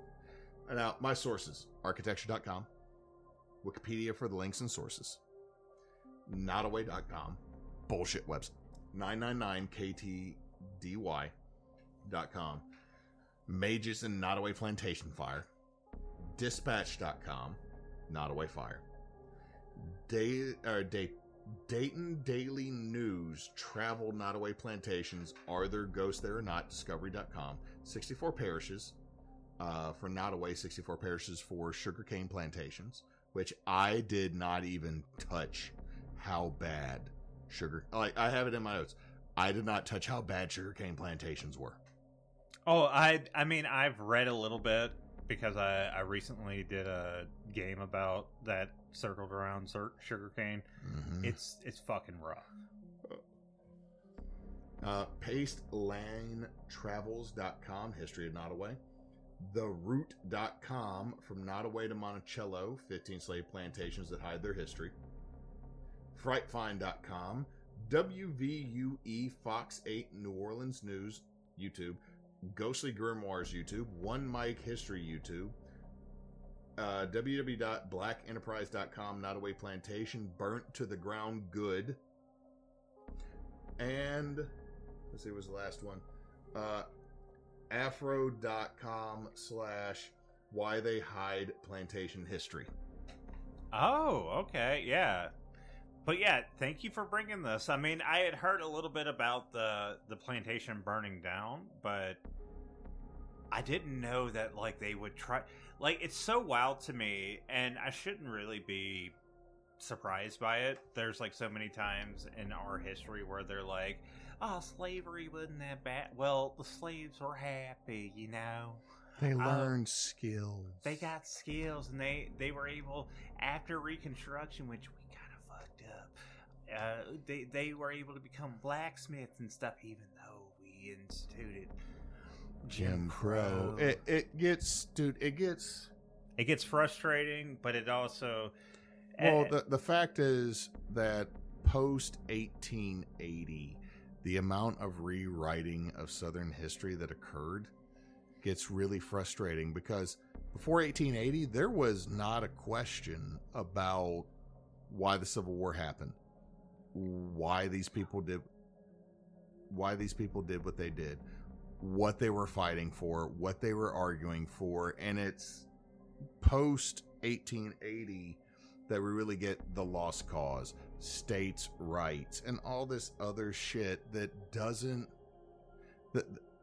Now, my sources, architecture.com, Wikipedia for the links and sources, Nottaway.com, bullshit website, 999ktdy.com, Mages and Nottoway Plantation Fire, Dispatch.com, Nottaway Fire, Dayton Daily News, Travel Nottoway Plantations, Are There Ghosts There or Not, Discovery.com, 64 parishes, for Nottoway, 64 parishes for sugarcane plantations, which I did not even touch how bad I have it in my notes. I did not touch how bad sugarcane plantations were. Oh, I mean, I've read a little bit because I recently did a game about that circled around sugarcane. Mm-hmm. It's fucking rough. PasteLaneTravels.com, History of Nottoway. TheRoute.com, From Nottoway to Monticello, 15 slave plantations that hide their history. FrightFind.com, WVUE Fox 8 New Orleans News, YouTube. Ghostly Grimoires, YouTube. One Mike History, YouTube. www.blackenterprise.com, Nottoway Plantation, Burnt to the Ground Good. And, let's see, what was the last one? Afro.com / Why They Hide Plantation History. Oh, okay, yeah. But yeah, thank you for bringing this. I mean, I had heard a little bit about the plantation burning down, but I didn't know that, like, they would try... Like, it's so wild to me, and I shouldn't really be surprised by it. There's, like, so many times in our history where they're like, oh, slavery wasn't that bad. Well, the slaves were happy, you know. They learned skills. They got skills, and they were able, after Reconstruction, which we kind of fucked up, they were able to become blacksmiths and stuff, even though we instituted Jim Crow. It gets frustrating, but it also... Well, the fact is that post 1880, the amount of rewriting of Southern history that occurred gets really frustrating, because before 1880, there was not a question about why the Civil War happened, why these people did what they did, what they were fighting for, what they were arguing for, and it's post 1880 that we really get the lost cause, states' rights, and all this other shit that doesn't...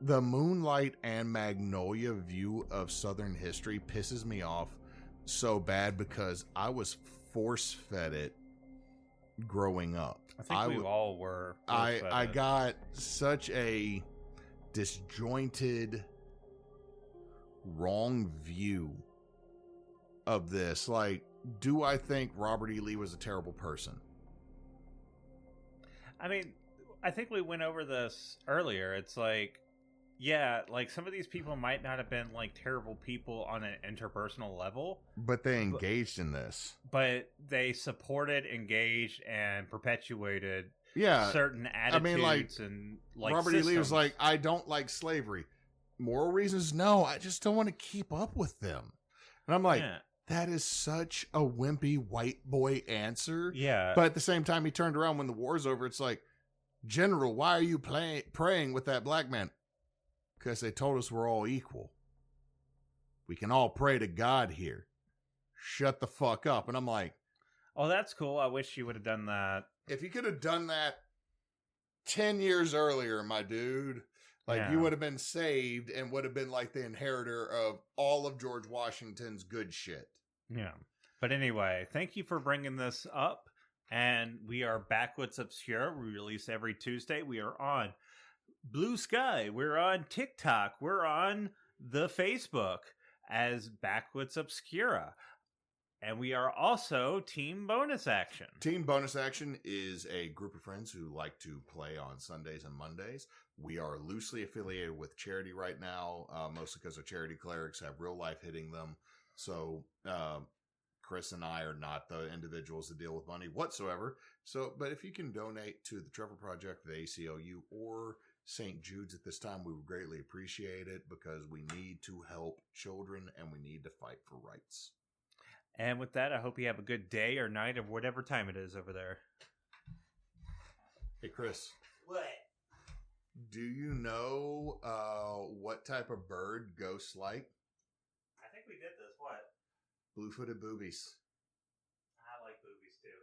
The Moonlight and Magnolia view of Southern history pisses me off so bad, because I was force-fed it growing up. I think we all were. I got such a disjointed, wrong view of this. Like, do I think Robert E. Lee was a terrible person? I mean, I think we went over this earlier. It's like, yeah, like some of these people might not have been like terrible people on an interpersonal level, but they engaged in this. But they supported, engaged, and perpetuated certain attitudes. I mean, like, and like Robert systems. E. Lee was like, I don't like slavery. Moral reasons? No, I just don't want to keep up with them. And I'm like, that is such a wimpy white boy answer. Yeah. But at the same time, he turned around when the war's over. It's like, General, why are you praying with that black man? Because they told us we're all equal. We can all pray to God here. Shut the fuck up. And I'm like, oh, that's cool. I wish you would have done that. If you could have done that 10 years earlier, my dude, like, you would have been saved and would have been like the inheritor of all of George Washington's good shit. Yeah. But anyway, thank you for bringing this up. And we are Backwoods Obscura. We release every Tuesday. We are on Blue Sky. We're on TikTok. We're on the Facebook as Backwoods Obscura. And we are also Team Bonus Action. Team Bonus Action is a group of friends who like to play on Sundays and Mondays. We are loosely affiliated with charity right now, mostly because our charity clerics have real life hitting them. So Chris and I are not the individuals that deal with money whatsoever. So, but if you can donate to the Trevor Project, the ACLU, or St. Jude's at this time, we would greatly appreciate it, because we need to help children and we need to fight for rights. And with that, I hope you have a good day or night or whatever time it is over there. Hey, Chris. What? Do you know what type of bird ghosts like? I think we did this. What? Blue-footed boobies. I like boobies too.